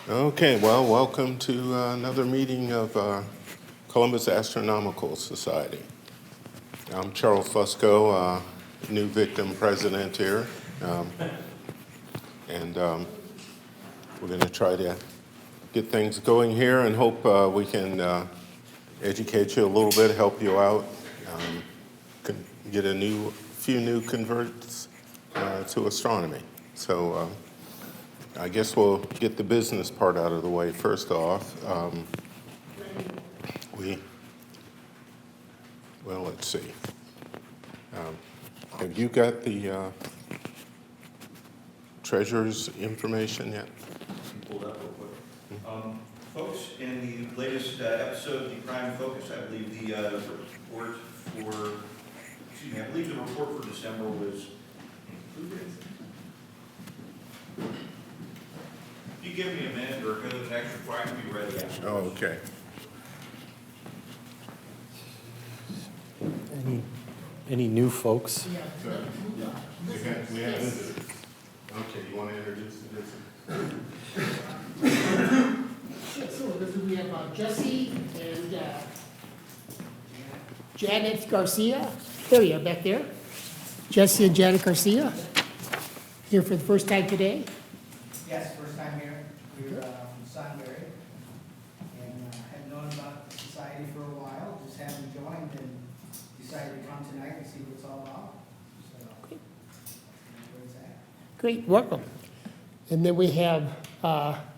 Okay, well, welcome to another meeting of Columbus Astronomical Society. I'm Charles Fusco, new victim president here, and we're going to try to get things going here and hope we can educate you a little bit, help you out, get a few new converts to astronomy. So I guess we'll get the business part out of the way first off. Well, let's see. Have you got the treasurer's information yet? Pulled up real quick. Folks, in the latest episode of the Prime Focus, I believe the report for December was included. If you give me a minute or go to the next report, I can be ready after. Oh, okay. Any new folks? We have visitors. Okay, you want to introduce the visitors? So we have Jesse and Janet Garcia. There you are, back there. Jesse and Janet Garcia, here for the first time today. Yes, first time here. We're from Sunbury, and had known about the society for a while, just haven't joined, and decided to come tonight and see what it's all about. So, where it's at. Great, welcome. And then we have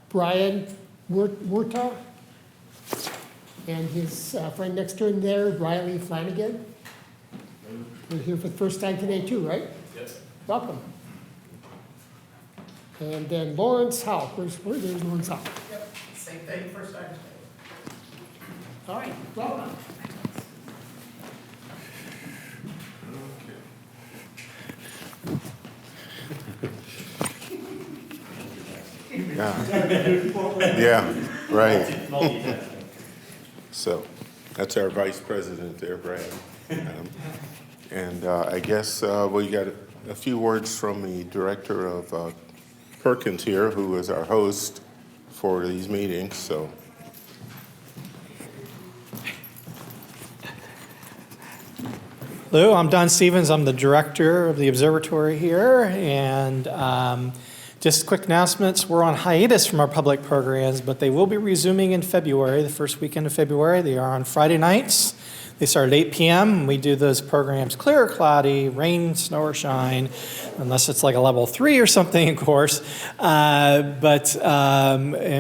Brian Wurtaugh and his friend next to him there, Riley Flanagan. We're here for the first time today too, right? Yes. Welcome. And then Lawrence Howe. There's Lawrence Howe. Yep, same thing, first time today. All right, welcome. Yeah, right. So that's our vice president there, Brad. And I guess we got a few words from the director of Perkins here, who is our host for these meetings. So Hello, I'm Don Stevens. I'm the director of the observatory here, and just quick announcements. We're on hiatus from our public programs, but they will be resuming in February, the first weekend of February. They are on Friday nights. They start at 8 p.m. We do those programs clear or cloudy, rain, snow, or shine, unless it's like a level 3 or something, of course. And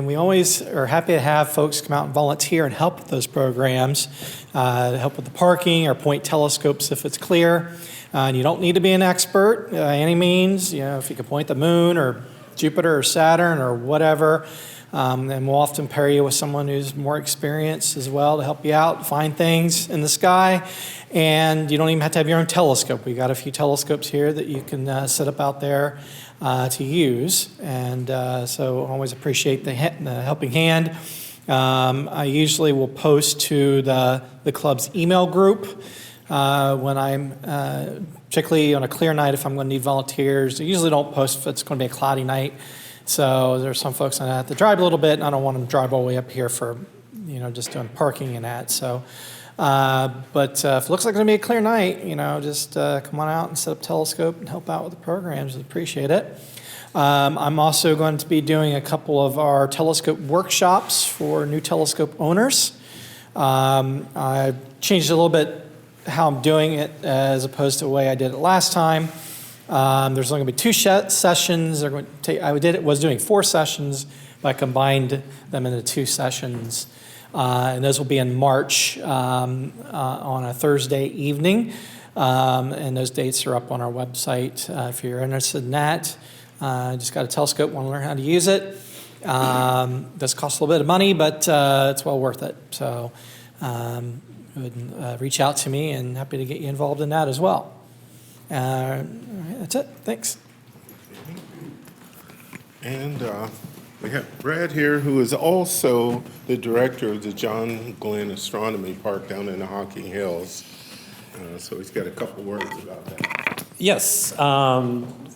we always are happy to have folks come out and volunteer and help with those programs, help with the parking or point telescopes if it's clear. And you don't need to be an expert by any means. You know, if you can point the moon or Jupiter or Saturn or whatever. And we'll often pair you with someone who's more experienced as well to help you out, find things in the sky. And you don't even have to have your own telescope. We've got a few telescopes here that you can set up out there to use. And so I always appreciate the helping hand. I usually will post to the club's email group when I'm, particularly on a clear night, if I'm going to need volunteers. I usually don't post if it's going to be a cloudy night. So there's some folks that have to drive a little bit, and I don't want them to drive all the way up here for, just doing parking and that. So, but if it looks like it's going to be a clear night, just come on out and set up a telescope and help out with the programs. I appreciate it. I'm also going to be doing a couple of our telescope workshops for new telescope owners. I changed a little bit how I'm doing it as opposed to the way I did it last time. There's only going to be 2 sessions. I was doing 4 sessions, but I combined them into 2 sessions. And those will be in March on a Thursday evening. And those dates are up on our website if you're interested in that. Just got a telescope, want to learn how to use it. Does cost a little bit of money, but it's well worth it. So reach out to me, and happy to get you involved in that as well. That's it. Thanks. And we have Brad here, who is also the director of the John Glenn Astronomy Park down in the Hocking Hills. So he's got a couple words about that. Yes.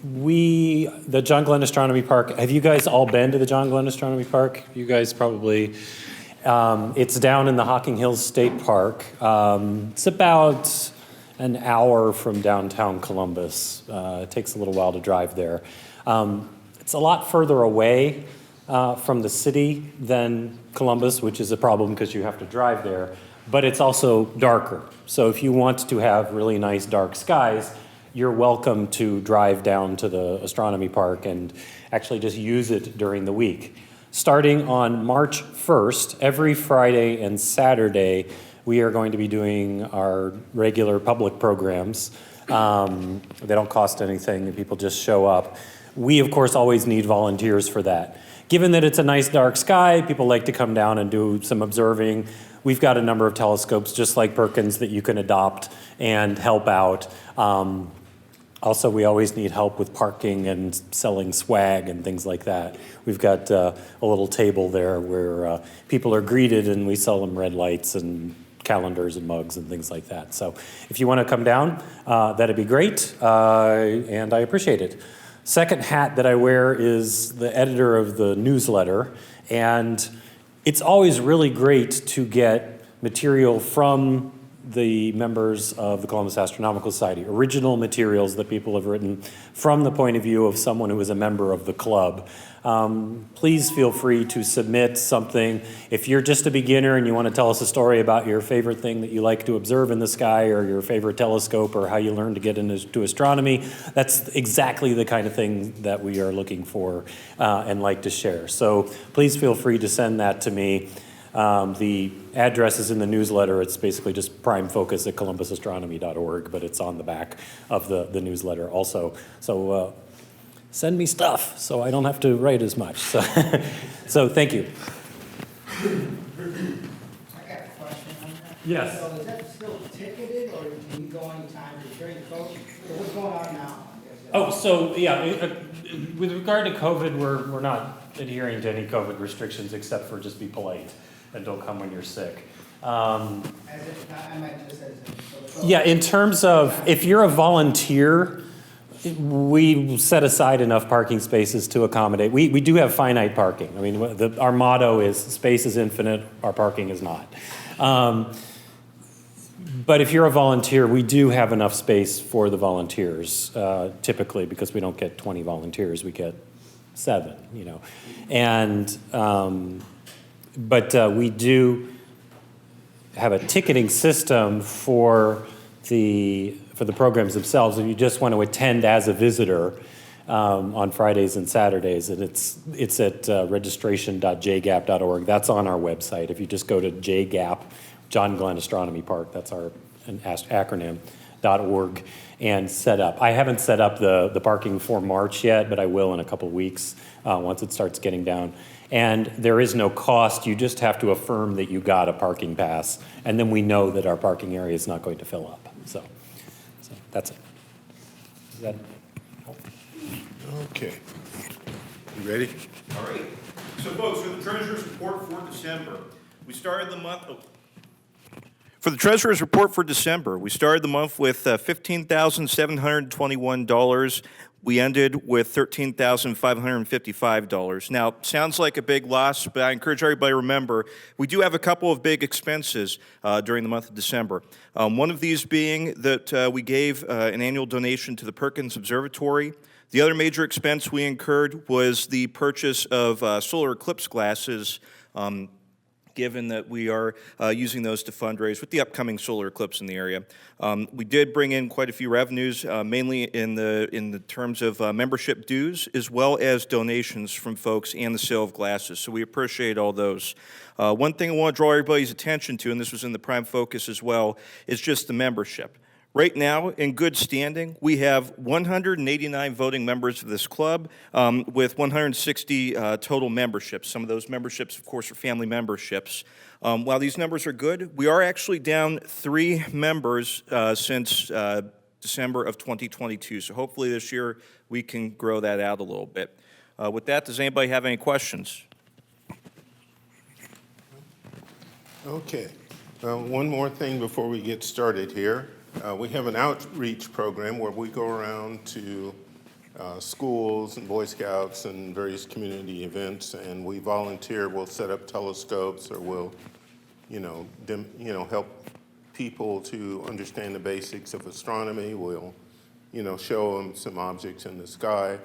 The John Glenn Astronomy Park, have you guys all been to the John Glenn Astronomy Park? You guys probably, it's down in the Hocking Hills State Park. It's about an hour from downtown Columbus. It takes a little while to drive there. It's a lot further away from the city than Columbus, which is a problem because you have to drive there, but it's also darker. So if you want to have really nice dark skies, you're welcome to drive down to the astronomy park and actually just use it during the week. Starting on March 1st, every Friday and Saturday, we are going to be doing our regular public programs. They don't cost anything, people just show up. We, of course, always need volunteers for that. Given that it's a nice dark sky, people like to come down and do some observing. We've got a number of telescopes, just like Perkins, that you can adopt and help out. Also, we always need help with parking and selling swag and things like that. We've got a little table there where people are greeted and we sell them red lights and calendars and mugs and things like that. So if you want to come down, that'd be great, and I appreciate it. Second hat that I wear is the editor of the newsletter, and it's always really great to get material from the members of the Columbus Astronomical Society, original materials that people have written from the point of view of someone who is a member of the club. Please feel free to submit something. If you're just a beginner and you want to tell us a story about your favorite thing that you like to observe in the sky or your favorite telescope or how you learned to get into astronomy, that's exactly the kind of thing that we are looking for and like to share. So please feel free to send that to me. The address is in the newsletter. It's basically just primefocus@columbusastronomy.org, but it's on the back of the newsletter also. So send me stuff so I don't have to write as much. So, so thank you. I got a question on that. Yes. So is that still ticketed, or can you go anytime during COVID? What's going on now? Oh, so yeah, with regard to COVID, we're not adhering to any COVID restrictions except for just be polite and don't come when you're sick. As if, I might just as if. Yeah, in terms of, if you're a volunteer, we set aside enough parking spaces to accommodate. We do have finite parking. I mean, our motto is space is infinite, our parking is not. But if you're a volunteer, we do have enough space for the volunteers, typically, because we don't get 20 volunteers, we get 7, you know. And, but we do have a ticketing system for the programs themselves. If you just want to attend as a visitor on Fridays and Saturdays, and it's at registration.jgap.org. That's on our website. If you just go to JGAP, John Glenn Astronomy Park, that's our acronym, .org, and set up. I haven't set up the parking for March yet, but I will in a couple weeks once it starts getting down. And there is no cost. You just have to affirm that you got a parking pass, and then we know that our parking area is not going to fill up. So that's it. Is that help? Okay. You ready? All right. So folks, for the treasurer's report for December, we started the month. For the treasurer's report for December, we started the month with $15,721. We ended with $13,555. Now, sounds like a big loss, but I encourage everybody to remember, we do have a couple of big expenses during the month of December. One of these being that we gave an annual donation to the Perkins Observatory. The other major expense we incurred was the purchase of solar eclipse glasses, given that we are using those to fundraise with the upcoming solar eclipse in the area. We did bring in quite a few revenues, mainly in the terms of membership dues, as well as donations from folks and the sale of glasses. So we appreciate all those. One thing I want to draw everybody's attention to, and this was in the prime focus as well, is just the membership. Right now, in good standing, we have 189 voting members of this club with 160 total memberships. Some of those memberships, of course, are family memberships. While these numbers are good, we are actually down 3 members since December of 2022. So hopefully this year we can grow that out a little bit. With that, does anybody have any questions? Okay. One more thing before we get started here. We have an outreach program where we go around to schools and Boy Scouts and various community events, and we volunteer. We'll set up telescopes, or we'll, help people to understand the basics of astronomy. We'll, show them some objects in the sky,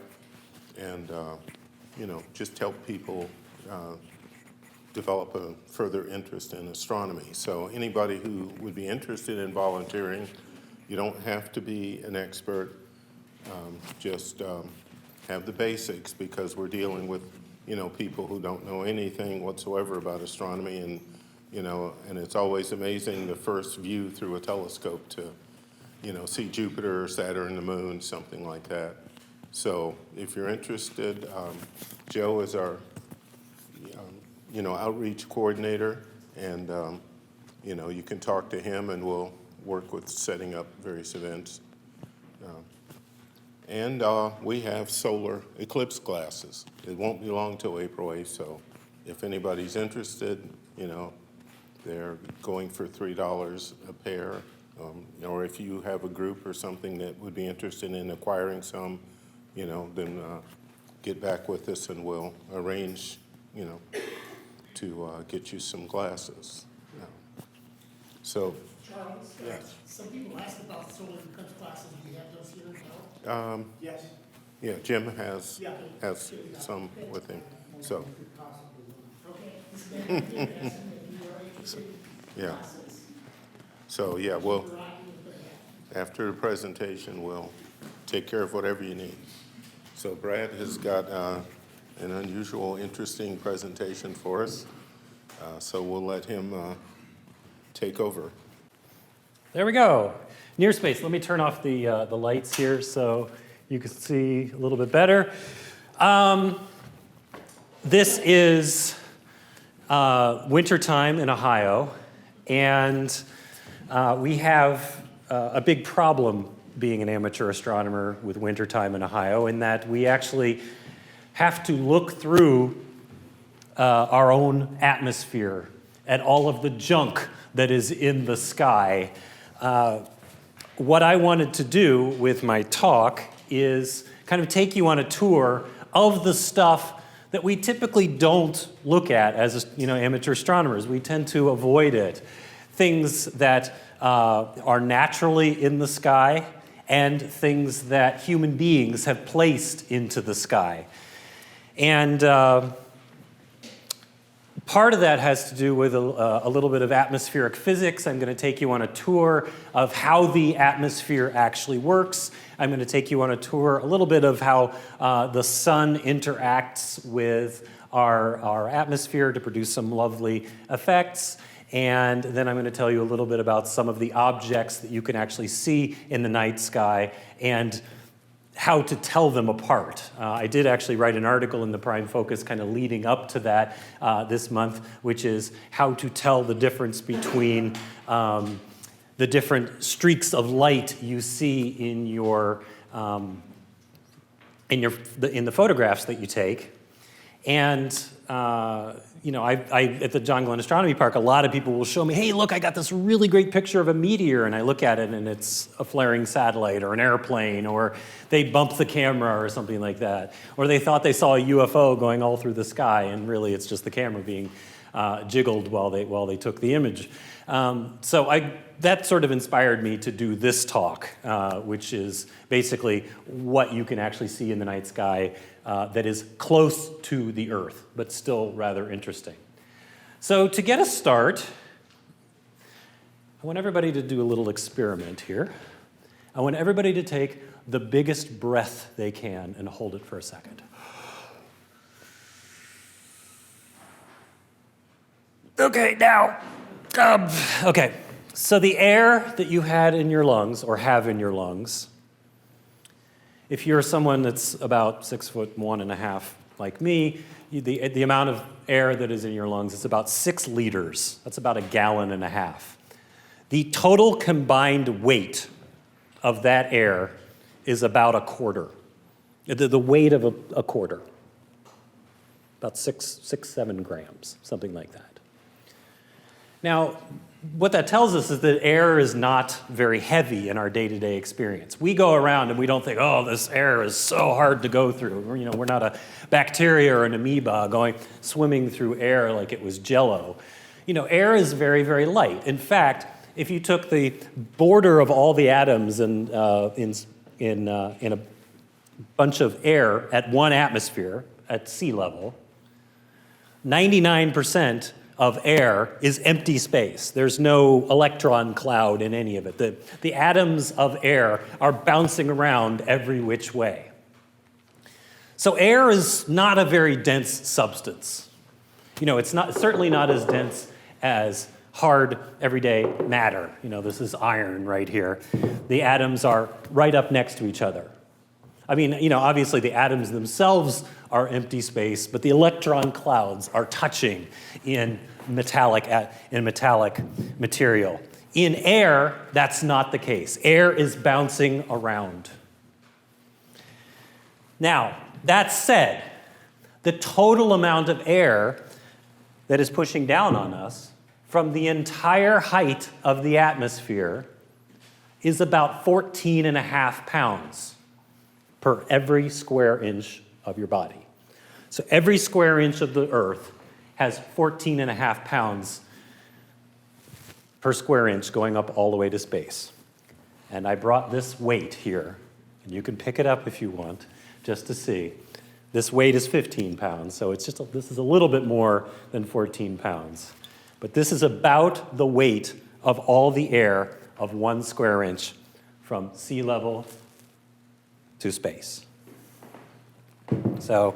and just help people develop a further interest in astronomy. So anybody who would be interested in volunteering, you don't have to be an expert. Just have the basics, because we're dealing with, people who don't know anything whatsoever about astronomy, and, and it's always amazing the first view through a telescope to, see Jupiter, Saturn, the moon, something like that. So if you're interested, Joe is our, outreach coordinator, and, you can talk to him, and we'll work with setting up various events. And we have solar eclipse glasses. It won't be long till April 8th, so if anybody's interested, they're going for $3 a pair. Or if you have a group or something that would be interested in acquiring some, then get back with us, and we'll arrange, to get you some glasses. So, Charles, yes. some people ask about solar eclipse classes. Do you have those here now? Yes. Yeah, Jim has Yeah. some with him. So, Okay. This is Ben here, asking if you are interested in yeah. classes. So, yeah, we'll, We're rocking with that. after the presentation, we'll take care of whatever you need. So Brad has got an unusual, interesting presentation for us. So we'll let him take over. There we go. Near space. Let me turn off the lights here so you can see a little bit better. This is wintertime in Ohio, and we have a big problem being an amateur astronomer with wintertime in Ohio, in that we actually have to look through our own atmosphere at all of the junk that is in the sky. What I wanted to do with my talk is kind of take you on a tour of the stuff that we typically don't look at as amateur astronomers. We tend to avoid it. Things that are naturally in the sky, and things that human beings have placed into the sky. And part of that has to do with a little bit of atmospheric physics. I'm going to take you on a tour of how the atmosphere actually works. I'm going to take you on a tour, a little bit of how the sun interacts with our atmosphere to produce some lovely effects. And then I'm going to tell you a little bit about some of the objects that you can actually see in the night sky and how to tell them apart. I did actually write an article in the Prime Focus kind of leading up to that this month, which is how to tell the difference between the different streaks of light you see in the photographs that you take. And I at the John Glenn Astronomy Park, a lot of people will show me, hey, look, I got this really great picture of a meteor, and I look at it and it's a flaring satellite or an airplane, or they bumped the camera or something like that. Or they thought they saw a UFO going all through the sky, and really it's just the camera being jiggled while they took the image. So that sort of inspired me to do this talk, which is basically what you can actually see in the night sky that is close to the Earth, but still rather interesting. So to get us start, I want everybody to do a little experiment here. I want everybody to take the biggest breath they can and hold it for a second. Okay, now, okay. So the air that you had in your lungs, or have in your lungs, if you're someone that's about 6'1.5" like me, the amount of air that is in your lungs is about 6 liters. That's about 1.5 gallons. The total combined weight of that air is about a quarter. The weight of a quarter. About 6, 7 grams, something like that. Now, what that tells us is that air is not very heavy in our day-to-day experience. We go around and we don't think, oh, this air is so hard to go through. We're not a bacteria or an amoeba swimming through air like it was Jell-O. Air is very, very light. In fact, if you took the border of all the atoms in a bunch of air at 1 atmosphere at sea level, 99% of air is empty space. There's no electron cloud in any of it. The atoms of air are bouncing around every which way. So air is not a very dense substance. It's certainly not as dense as hard everyday matter. This is iron right here. The atoms are right up next to each other. Obviously the atoms themselves are empty space, but the electron clouds are touching in metallic material. In air, that's not the case. Air is bouncing around. Now, that said, the total amount of air that is pushing down on us from the entire height of the atmosphere is about 14.5 pounds per every square inch of your body. So every square inch of the Earth has 14.5 pounds per square inch going up all the way to space. And I brought this weight here, and you can pick it up if you want, just to see. This weight is 15 pounds, so this is a little bit more than 14 pounds. But this is about the weight of all the air of 1 square inch from sea level to space. So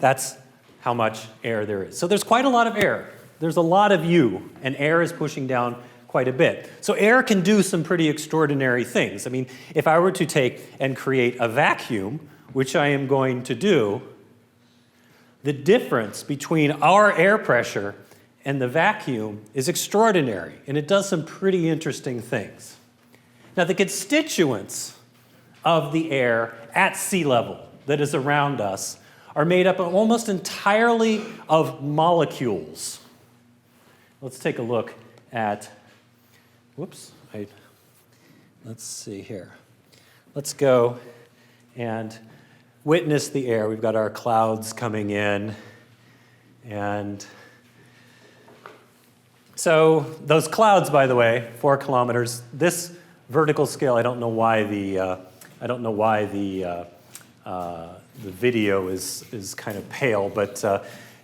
that's how much air there is. So there's quite a lot of air. There's a lot of you, and air is pushing down quite a bit. So air can do some pretty extraordinary things. If I were to take and create a vacuum, which I am going to do, the difference between our air pressure and the vacuum is extraordinary, and it does some pretty interesting things. Now, the constituents of the air at sea level that is around us are made up almost entirely of molecules. Let's take a look at, let's see here. Let's go and witness the air. We've got our clouds coming in, and so those clouds, by the way, 4 kilometers. This vertical scale, I don't know why the video is kind of pale, but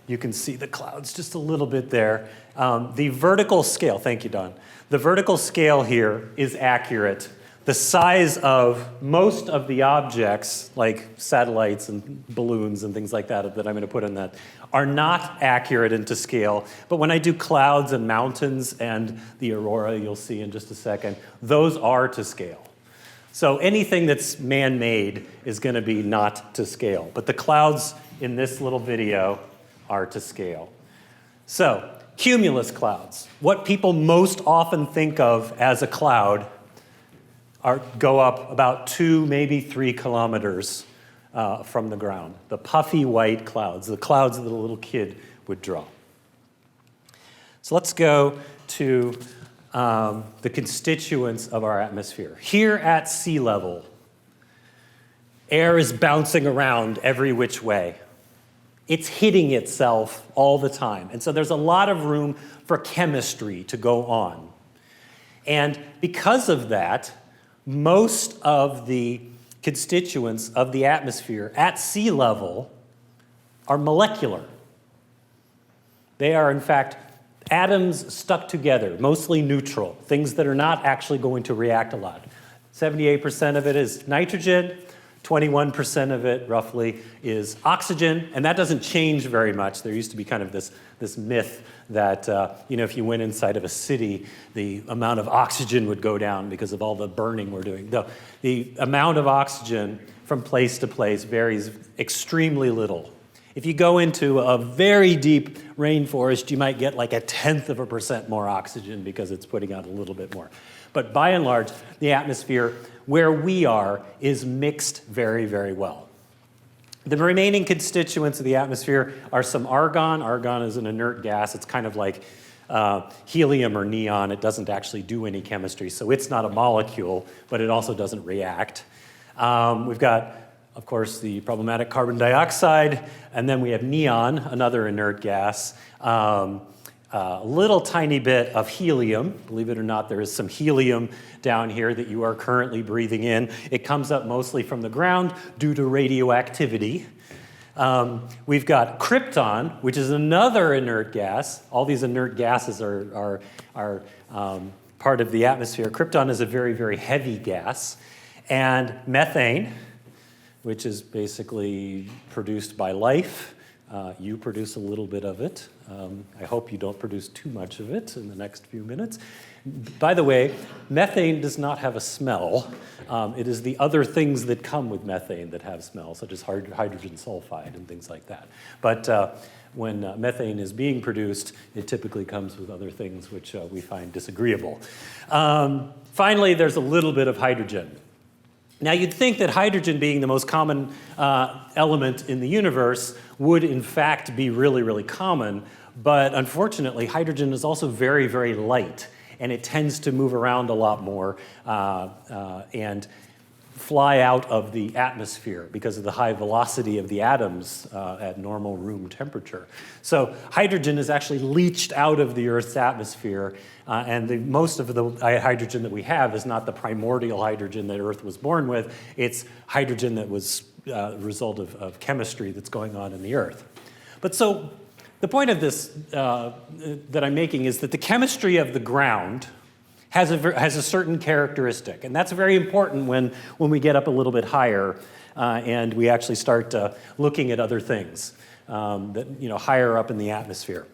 you can see the clouds just a little bit there. The vertical scale, thank you, Don. The vertical scale here is accurate. The size of most of the objects, like satellites and balloons and things like that I'm going to put in that, are not accurate into scale. But when I do clouds and mountains and the aurora you'll see in just a second, those are to scale. So anything that's man-made is going to be not to scale. But the clouds in this little video are to scale. So, cumulus clouds. What people most often think of as a cloud go up about 2, maybe 3 kilometers from the ground. The puffy white clouds, the clouds that a little kid would draw. So let's go to the constituents of our atmosphere. Here at sea level, air is bouncing around every which way. It's hitting itself all the time. And so there's a lot of room for chemistry to go on. And because of that, most of the constituents of the atmosphere at sea level are molecular. They are, in fact, atoms stuck together, mostly neutral, things that are not actually going to react a lot. 78% of it is nitrogen, 21% of it, roughly, is oxygen, and that doesn't change very much. There used to be kind of this myth that, if you went inside of a city, the amount of oxygen would go down because of all the burning we're doing. The amount of oxygen from place to place varies extremely little. If you go into a very deep rainforest, you might get like 0.1% more oxygen because it's putting out a little bit more. But by and large, the atmosphere where we are is mixed very, very well. The remaining constituents of the atmosphere are some argon. Argon is an inert gas. It's kind of like Helium or neon, it doesn't actually do any chemistry, so it's not a molecule, but it also doesn't react. We've got, of course, the problematic carbon dioxide, and then we have neon, another inert gas. A little tiny bit of helium. Believe it or not, there is some helium down here that you are currently breathing in. It comes up mostly from the ground due to radioactivity. We've got krypton, which is another inert gas. All these inert gases are part of the atmosphere. Krypton is a very, very heavy gas. And methane, which is basically produced by life. You produce a little bit of it. I hope you don't produce too much of it in the next few minutes. By the way, methane does not have a smell. It is the other things that come with methane that have smell, such as hydrogen sulfide and things like that. But when methane is being produced, it typically comes with other things which we find disagreeable. Finally, there's a little bit of hydrogen. Now, you'd think that hydrogen, being the most common element in the universe, would in fact be really, really common. But unfortunately, hydrogen is also very, very light, and it tends to move around a lot more and fly out of the atmosphere because of the high velocity of the atoms at normal room temperature. So hydrogen is actually leached out of the Earth's atmosphere, and most of the hydrogen that we have is not the primordial hydrogen that Earth was born with. It's hydrogen that was a result of chemistry that's going on in the Earth. But so the point of this that I'm making is that the chemistry of the ground has a certain characteristic, and that's very important when we get up a little bit higher and we actually start looking at other things that higher up in the atmosphere.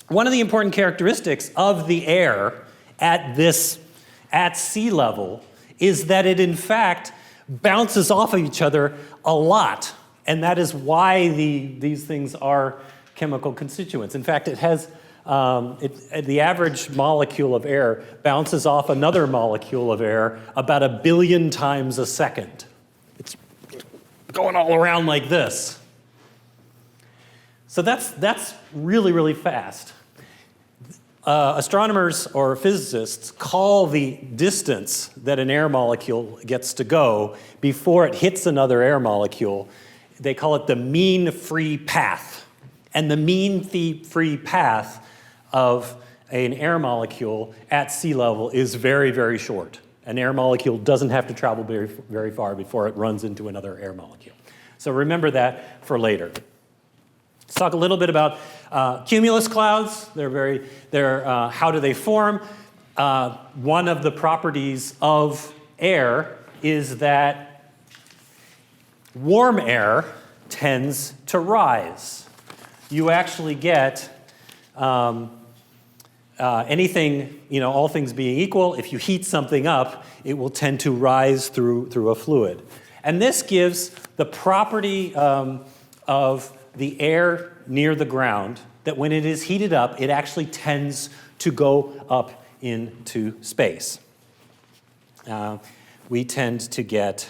One of the important characteristics of the air at sea level is that it in fact bounces off of each other a lot, and that is why these things are chemical constituents. In fact, it has the average molecule of air bounces off another molecule of air about 1 billion times a second. It's going all around like this. So that's really, really fast. Astronomers or physicists call the distance that an air molecule gets to go before it hits another air molecule, they call it the mean free path. And the mean free path of an air molecule at sea level is very, very short. An air molecule doesn't have to travel very, very far before it runs into another air molecule. So remember that for later. Let's talk a little bit about cumulus clouds. How do they form? One of the properties of air is that warm air tends to rise. You actually get anything, all things being equal, if you heat something up, it will tend to rise through a fluid. And this gives the property of the air near the ground that when it is heated up, it actually tends to go up into space. We tend to get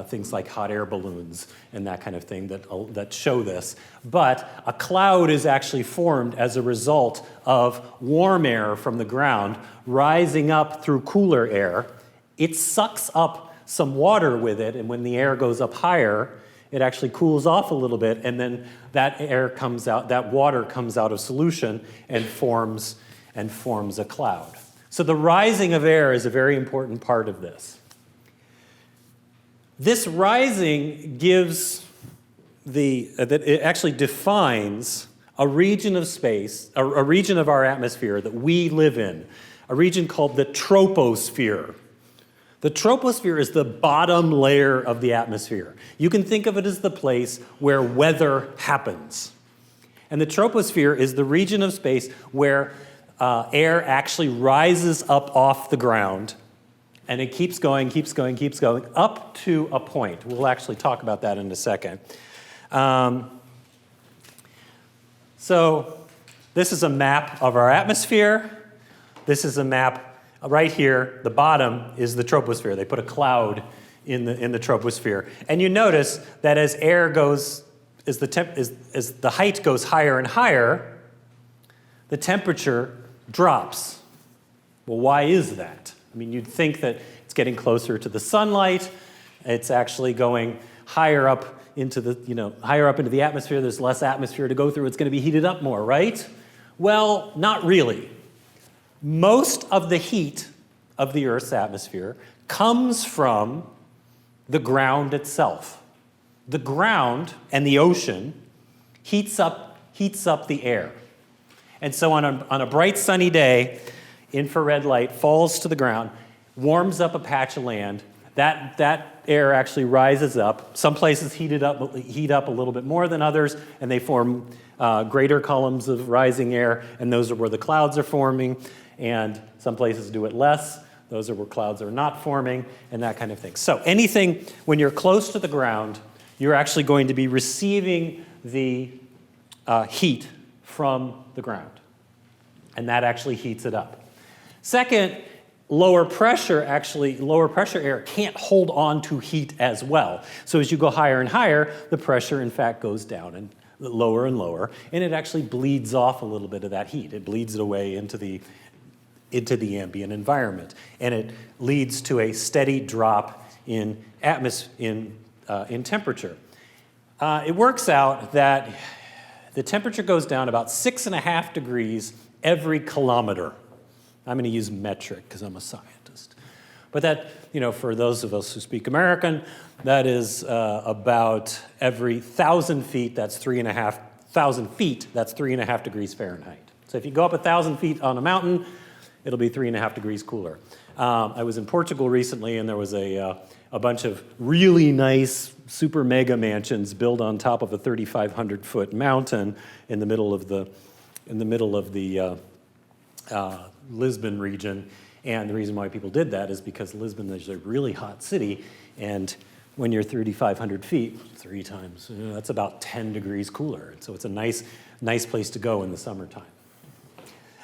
things like hot air balloons and that kind of thing that show this. But a cloud is actually formed as a result of warm air from the ground rising up through cooler air. It sucks up some water with it, and when the air goes up higher, it actually cools off a little bit, and then that water comes out of solution and forms a cloud. So the rising of air is a very important part of this. This rising it actually defines a region of space, a region of our atmosphere that we live in, a region called the troposphere. The troposphere is the bottom layer of the atmosphere. You can think of it as the place where weather happens. And the troposphere is the region of space where air actually rises up off the ground, and it keeps going up to a point. We'll actually talk about that in a second. So this is a map of our atmosphere. This is a map right here. The bottom is the troposphere. They put a cloud in the troposphere. And you notice that as the height goes higher and higher, the temperature drops. Well, why is that? I mean, you'd think that it's getting closer to the sunlight. It's actually going higher up into the atmosphere. There's less atmosphere to go through. It's going to be heated up more, right? Well, not really. Most of the heat of the Earth's atmosphere comes from the ground itself. The ground and the ocean heats up the air. And so on a bright sunny day, infrared light falls to the ground, warms up a patch of land. That air actually rises up. Some places heat up a little bit more than others, and they form greater columns of rising air, and those are where the clouds are forming. And some places do it less. Those are where clouds are not forming, and that kind of thing. So anything, when you're close to the ground, you're actually going to be receiving the heat from the ground. And that actually heats it up. Second, lower pressure air can't hold on to heat as well. So as you go higher and higher, the pressure in fact goes down and lower, and it actually bleeds off a little bit of that heat. It bleeds it away into the ambient environment, and it leads to a steady drop in temperature. It works out that the temperature goes down about 6.5 degrees every kilometer. I'm going to use metric because I'm a scientist. But that, for those of us who speak American, that is about every 1,000 feet, that's 3.5 degrees Fahrenheit. So if you go up 1,000 feet on a mountain, it'll be 3.5 degrees cooler. I was in Portugal recently, and there was a bunch of really nice super mega mansions built on top of a 3,500-foot mountain in the middle of the Lisbon region. And the reason why people did that is because Lisbon is a really hot city, and when you're 3,500 feet, 3 times, that's about 10 degrees cooler. And so it's a nice place to go in the summertime.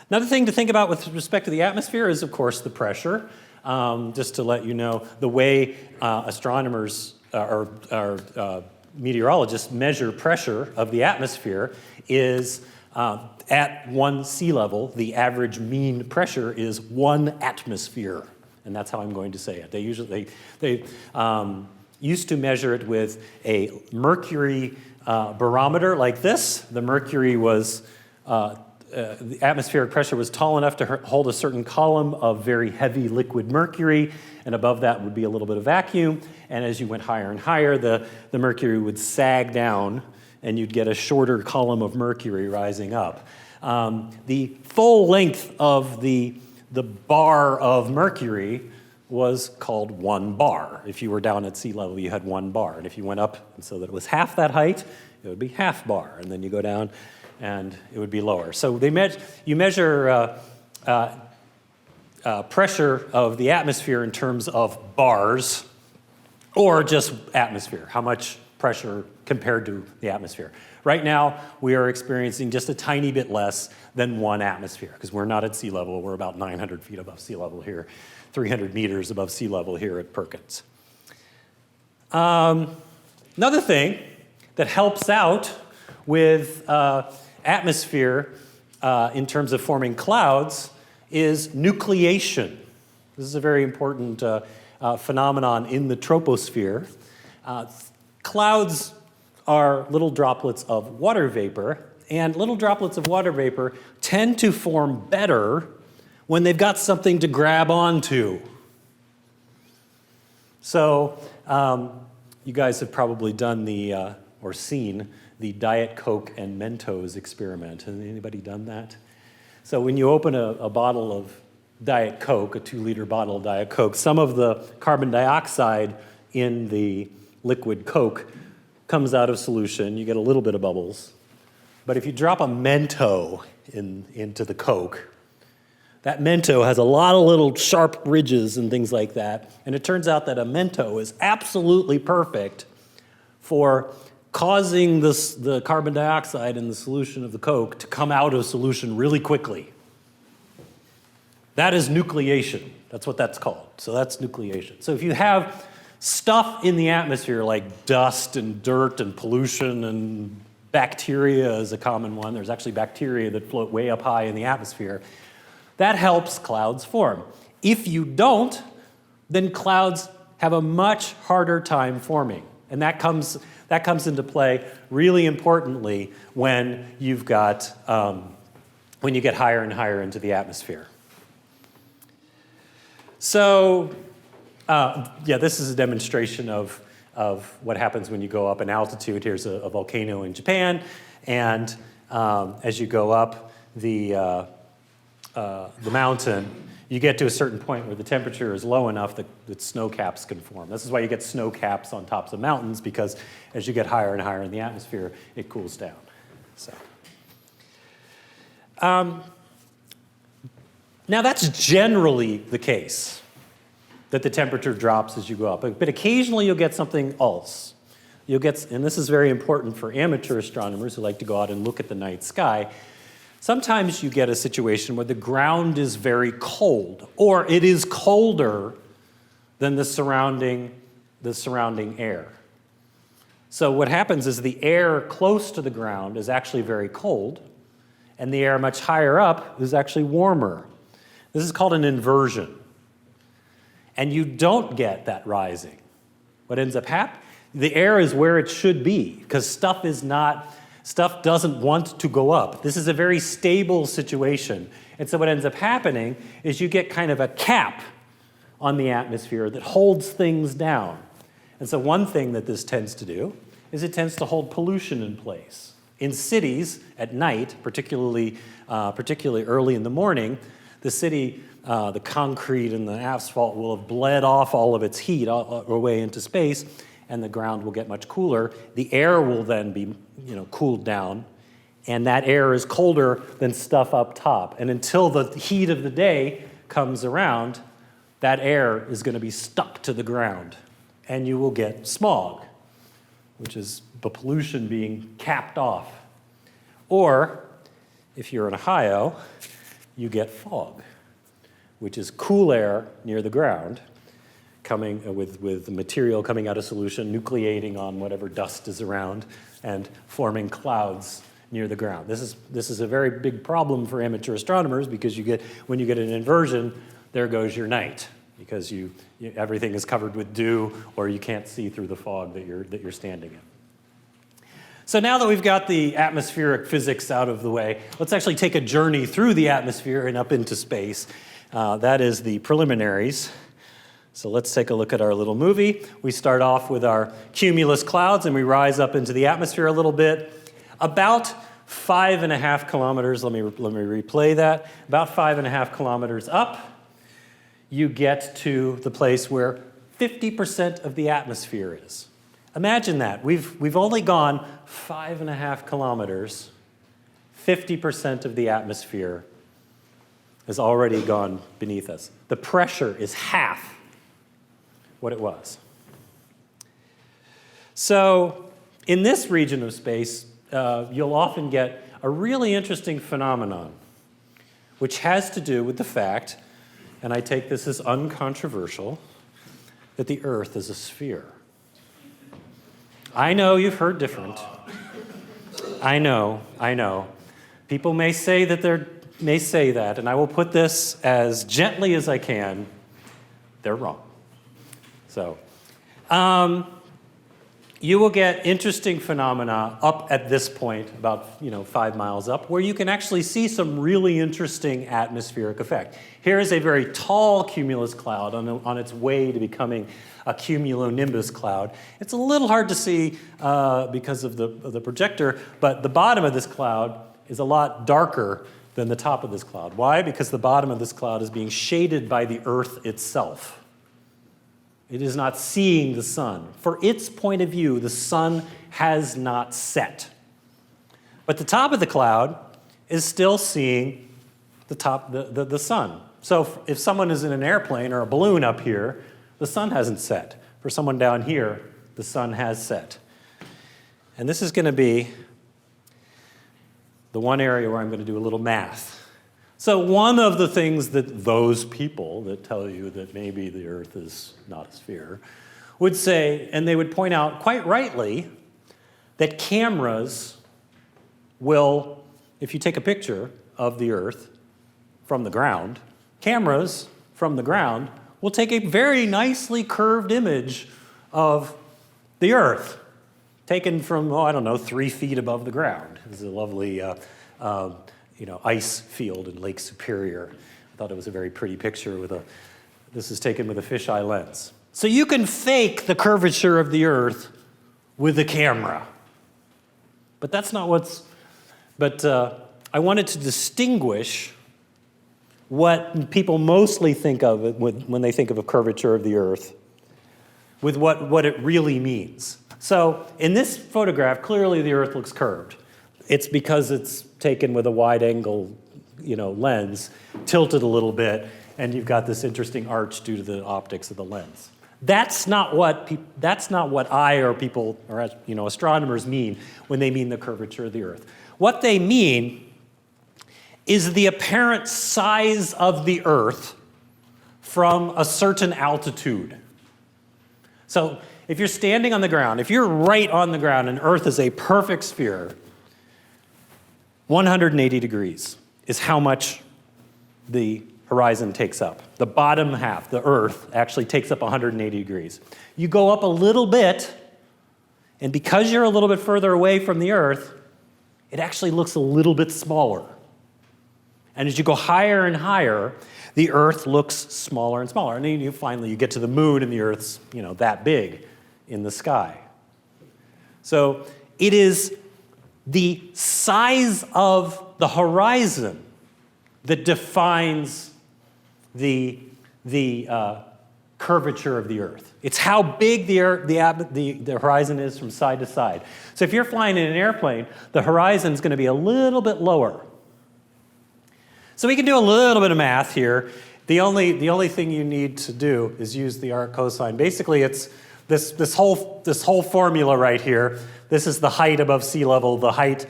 Another thing to think about with respect to the atmosphere is, of course, the pressure. Just to let you know, the way astronomers or meteorologists measure pressure of the atmosphere is at 1 sea level, the average mean pressure is 1 atmosphere. And that's how I'm going to say it. They used to measure it with a mercury barometer like this. The mercury was the atmospheric pressure was tall enough to hold a certain column of very heavy liquid mercury, and above that would be a little bit of vacuum. And as you went higher and higher, the mercury would sag down, and you'd get a shorter column of mercury rising up. The full length of the bar of mercury was called 1 bar. If you were down at sea level, you had 1 bar. And if you went up so that it was half that height, it would be ½ bar. And then you go down, and it would be lower. So you measure pressure of the atmosphere in terms of bars, or just atmosphere, how much pressure compared to the atmosphere. Right now, we are experiencing just a tiny bit less than 1 atmosphere, because we're not at sea level. We're about 900 feet above sea level here, 300 meters above sea level here at Perkins. Another thing that helps out with atmosphere in terms of forming clouds is nucleation. This is a very important phenomenon in the troposphere. Clouds are little droplets of water vapor, and little droplets of water vapor tend to form better when they've got something to grab onto. So you guys have probably done or seen the Diet Coke and Mentos experiment. Has anybody done that? So when you open a bottle of Diet Coke, a 2-liter bottle of Diet Coke, some of the carbon dioxide in the liquid Coke comes out of solution. You get a little bit of bubbles. But if you drop a Mento into the Coke, that Mento has a lot of little sharp ridges and things like that. And it turns out that a Mento is absolutely perfect for causing the carbon dioxide in the solution of the Coke to come out of solution really quickly. That is nucleation. That's what that's called. So that's nucleation. So if you have stuff in the atmosphere like dust and dirt and pollution and Bacteria is a common one. There's actually bacteria that float way up high in the atmosphere. That helps clouds form. If you don't, then clouds have a much harder time forming. And that comes into play really importantly when you've got when you get higher and higher into the atmosphere. So, this is a demonstration of what happens when you go up in altitude. Here's a volcano in Japan, and as you go up the mountain, you get to a certain point where the temperature is low enough that snow caps can form. This is why you get snow caps on tops of mountains, because as you get higher and higher in the atmosphere, it cools down. So, now that's generally the case, that the temperature drops as you go up. But occasionally you'll get something else. You'll get, and this is very important for amateur astronomers who like to go out and look at the night sky. Sometimes you get a situation where the ground is very cold, or it is colder than the surrounding air. So what happens is the air close to the ground is actually very cold, and the air much higher up is actually warmer. This is called an inversion. And you don't get that rising. What ends up happening, the air is where it should be, because stuff doesn't want to go up. This is a very stable situation. And so what ends up happening is you get kind of a cap on the atmosphere that holds things down. And so one thing that this tends to do is it tends to hold pollution in place. In cities at night, particularly early in the morning, the city, the concrete and the asphalt will have bled off all of its heat away into space, and the ground will get much cooler. The air will then be, cooled down, and that air is colder than stuff up top. And until the heat of the day comes around, that air is going to be stuck to the ground, and you will get smog, which is the pollution being capped off. Or, if you're in Ohio, you get fog, which is cool air near the ground, coming with the material coming out of solution, nucleating on whatever dust is around, and forming clouds near the ground. This is a very big problem for amateur astronomers, because when you get an inversion, there goes your night, because everything is covered with dew, or you can't see through the fog that you're standing in. So now that we've got the atmospheric physics out of the way, let's actually take a journey through the atmosphere and up into space. That is the preliminaries. So let's take a look at our little movie. We start off with our cumulus clouds, and we rise up into the atmosphere a little bit. About 5.5 kilometers, let me replay that. About 5.5 kilometers up, you get to the place where 50% of the atmosphere is. Imagine that. We've only gone 5.5 kilometers. 50% of the atmosphere has already gone beneath us. The pressure is half what it was. So in this region of space, you'll often get a really interesting phenomenon, which has to do with the fact, and I take this as uncontroversial, that the Earth is a sphere. I know you've heard different. I know. People may say that, and I will put this as gently as I can. They're wrong. So, you will get interesting phenomena up at this point, about 5 miles up, where you can actually see some really interesting atmospheric effect. Here is a very tall cumulus cloud on its way to becoming a cumulonimbus cloud. It's a little hard to see because of the projector, but the bottom of this cloud is a lot darker than the top of this cloud. Why? Because the bottom of this cloud is being shaded by the Earth itself. It is not seeing the sun. For its point of view, the sun has not set. But the top of the cloud is still seeing the sun. So if someone is in an airplane or a balloon up here, the sun hasn't set. For someone down here, the sun has set. And this is going to be the one area where I'm going to do a little math. So one of the things that those people that tell you that maybe the Earth is not a sphere would say, and they would point out quite rightly, that cameras will, if you take a picture of the Earth from the ground, cameras from the ground will take a very nicely curved image of the Earth, taken from, 3 feet above the ground. This is a lovely ice field in Lake Superior. I thought it was a very pretty picture this is taken with a fisheye lens. So you can fake the curvature of the Earth with a camera. But that's not I wanted to distinguish what people mostly think of when they think of a curvature of the Earth with what it really means. So in this photograph, clearly the Earth looks curved. It's because it's taken with a wide angle, lens, tilted a little bit, and you've got this interesting arch due to the optics of the lens. That's not what I or people or astronomers mean when they mean the curvature of the Earth. What they mean is the apparent size of the Earth from a certain altitude. So if you're standing on the ground, if you're right on the ground and Earth is a perfect sphere, 180 degrees is how much the horizon takes up. The bottom half, the Earth, actually takes up 180 degrees. You go up a little bit, and because you're a little bit further away from the Earth, it actually looks a little bit smaller. And as you go higher and higher, the Earth looks smaller and smaller. And then you finally get to the moon, and the Earth's that big in the sky. So it is the size of the horizon that defines the curvature of the Earth. It's how big the horizon is from side to side. So if you're flying in an airplane, the horizon is going to be a little bit lower. So we can do a little bit of math here. The only thing you need to do is use the arc cosine. Basically, it's this whole formula right here. This is the height above sea level, the height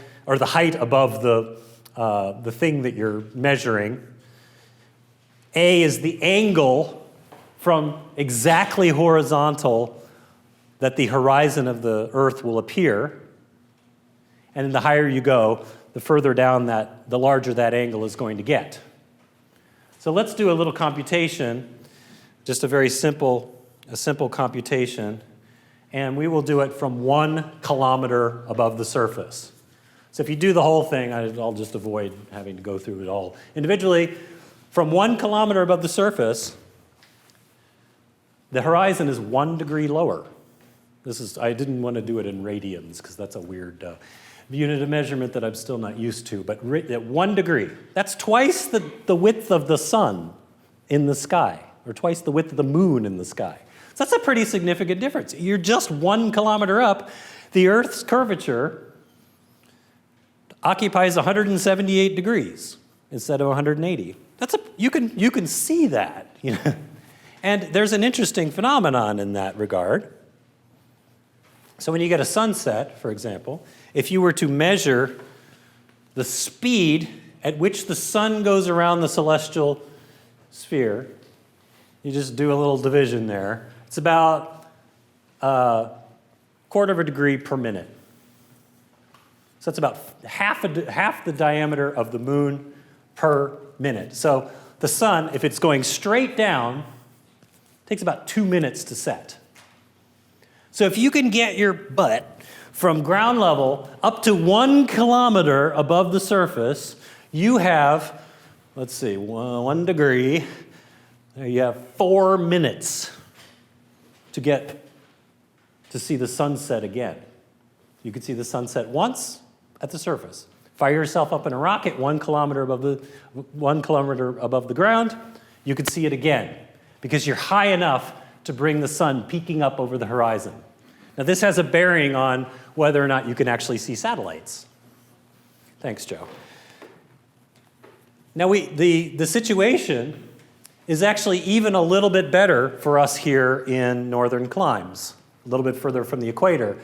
above the thing that you're measuring. A is the angle from exactly horizontal that the horizon of the Earth will appear. And the higher you go, the further down the larger that angle is going to get. So let's do a little computation, just a very simple computation, and we will do it from 1 kilometer above the surface. So if you do the whole thing, I'll just avoid having to go through it all individually. From 1 kilometer above the surface, the horizon is 1 degree lower. I didn't want to do it in radians because that's a weird unit of measurement that I'm still not used to, but at 1 degree, that's twice the width of the sun in the sky, or twice the width of the moon in the sky. So that's a pretty significant difference. You're just 1 kilometer up. The Earth's curvature occupies 178 degrees instead of 180. You can see that, And there's an interesting phenomenon in that regard. So when you get a sunset, for example, if you were to measure the speed at which the sun goes around the celestial sphere, you just do a little division there. It's about a quarter of a degree per minute. So that's about half the diameter of the moon per minute. So the sun, if it's going straight down, takes about 2 minutes to set. So if you can get your butt from ground level up to 1 kilometer above the surface, you have, 1 degree, you have 4 minutes to get to see the sunset again. You can see the sunset once at the surface. Fire yourself up in a rocket 1 kilometer above the ground, you can see it again because you're high enough to bring the sun peeking up over the horizon. Now this has a bearing on whether or not you can actually see satellites. Thanks, Joe. Now the situation is actually even a little bit better for us here in northern climes, a little bit further from the equator,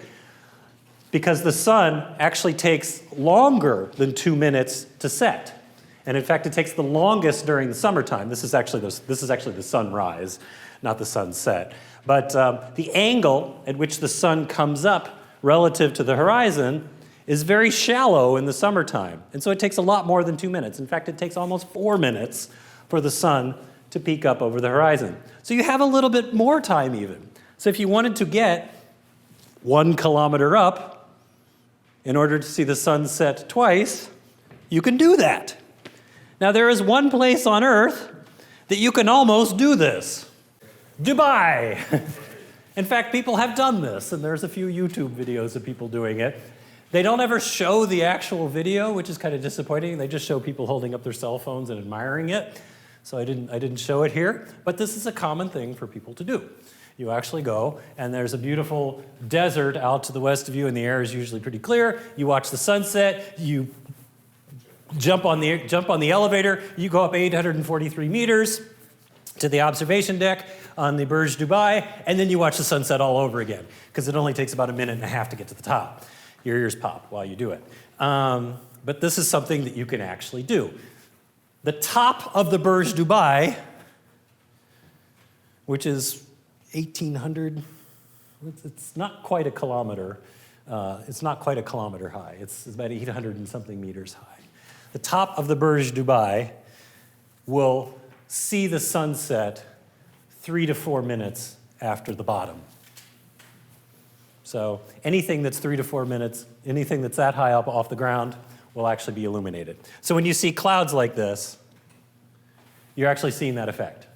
because the sun actually takes longer than 2 minutes to set. And in fact, it takes the longest during the summertime. This is actually the sunrise, not the sunset. But the angle at which the sun comes up relative to the horizon is very shallow in the summertime. And so it takes a lot more than 2 minutes. In fact, it takes almost 4 minutes for the sun to peek up over the horizon. So you have a little bit more time even. So if you wanted to get 1 kilometer up in order to see the sun set twice, you can do that. Now there is one place on Earth that you can almost do this. Dubai. In fact, people have done this, and there's a few YouTube videos of people doing it. They don't ever show the actual video, which is kind of disappointing. They just show people holding up their cell phones and admiring it. So I didn't show it here, but this is a common thing for people to do. You actually go, and there's a beautiful desert out to the west of you, and the air is usually pretty clear. You watch the sunset, you jump on the elevator, you go up 843 meters to the observation deck on the Burj Dubai, and then you watch the sunset all over again, because it only takes about 1.5 minutes to get to the top. Your ears pop while you do it. But this is something that you can actually do. The top of the Burj Dubai, which is 1,800, it's not quite a kilometer. It's not quite a kilometer high. It's about 800 and something meters high. The top of the Burj Dubai will see the sunset 3 to 4 minutes after the bottom. So anything that's 3 to 4 minutes, anything that's that high up off the ground will actually be illuminated. So when you see clouds like this, you're actually seeing that effect.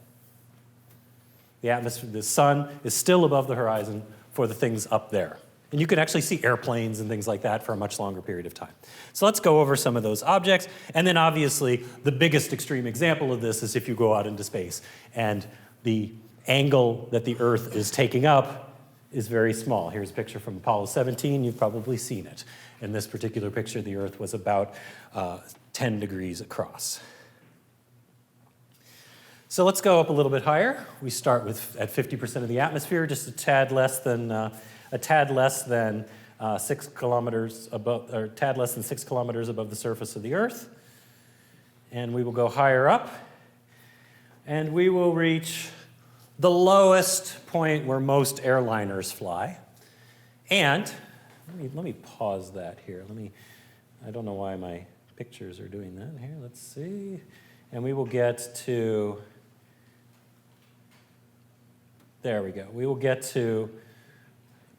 The atmosphere, the sun is still above the horizon for the things up there. And you can actually see airplanes and things like that for a much longer period of time. So let's go over some of those objects. And then obviously, the biggest extreme example of this is if you go out into space and the angle that the Earth is taking up is very small. Here's a picture from Apollo 17. You've probably seen it. In this particular picture, the Earth was about 10 degrees across. So let's go up a little bit higher. We start with at 50% of the atmosphere, just a tad less than 6 kilometers above, or a tad less than 6 kilometers above the surface of the Earth. And we will go higher up, and we will reach the lowest point where most airliners fly. And let me pause that here. I don't know why my pictures are doing that here. Let's see. And we will get to, there we go. We will get to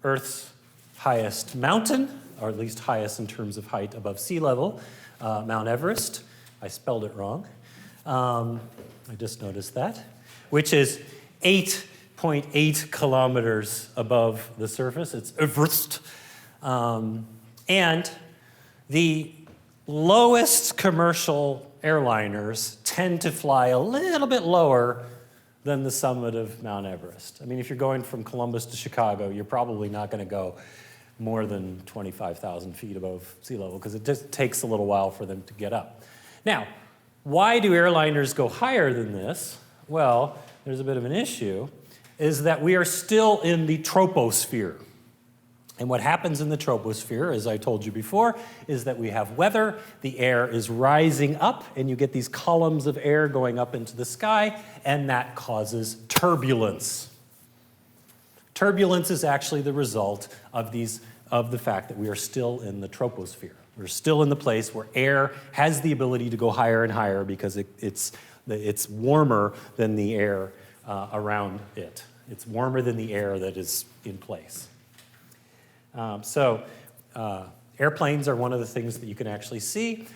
Earth's highest mountain, or at least highest in terms of height above sea level, Mount Everest. I spelled it wrong. I just noticed that, which is 8.8 kilometers above the surface. It's Everest. And the lowest commercial airliners tend to fly a little bit lower than the summit of Mount Everest. I mean, if you're going from Columbus to Chicago, you're probably not going to go more than 25,000 feet above sea level because it just takes a little while for them to get up. Now, why do airliners go higher than this? Well, there's a bit of an issue, is that we are still in the troposphere. And what happens in the troposphere, as I told you before, is that we have weather, the air is rising up, and you get these columns of air going up into the sky, and that causes turbulence. Turbulence is actually the result of the fact that we are still in the troposphere. We're still in the place where air has the ability to go higher and higher because it's warmer than the air around it. It's warmer than the air that is in place. Airplanes are one of the things that you can actually see.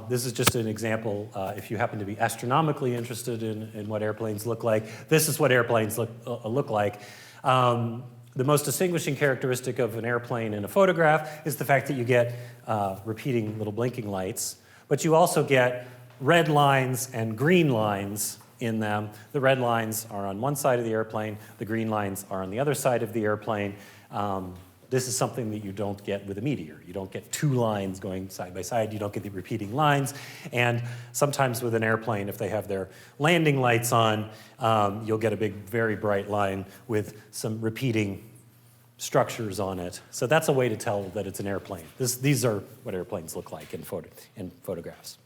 This is just an example. If you happen to be astronomically interested in what airplanes look like, this is what airplanes look like. The most distinguishing characteristic of an airplane in a photograph is the fact that you get repeating little blinking lights, but you also get red lines and green lines in them. The red lines are on one side of the airplane, the green lines are on the other side of the airplane. This is something that you don't get with a meteor. You don't get two lines going side by side. You don't get the repeating lines. And sometimes with an airplane, if they have their landing lights on, you'll get a big, very bright line with some repeating structures on it. So that's a way to tell that it's an airplane. These are what airplanes look like in photographs.